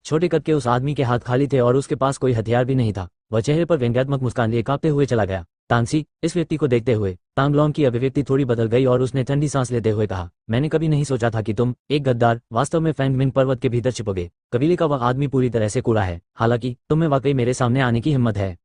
छोटे कद के उस आदमी के हाथ खाली थे और उसके पास कोई हथियार भी नहीं था। वह चेहरे पर व्यंग्यात्मक मुस्कान लिए कांपते हुए चला गया। तांसी, इस व्यक्ति को देखते हुए तांग लॉन्ग की अभिव्यक्ति थोड़ी बदल गई और उसने ठंडी सांस लेते हुए कहा, मैंने कभी नहीं सोचा था कि तुम एक गद्दार वास्तव में फैंगमिन पर्वत के भीतर छिपोगे। कबीले का वह आदमी पूरी तरह से कूड़ा है। हालांकि तुम्हें वाकई मेरे सामने आने की हिम्मत है।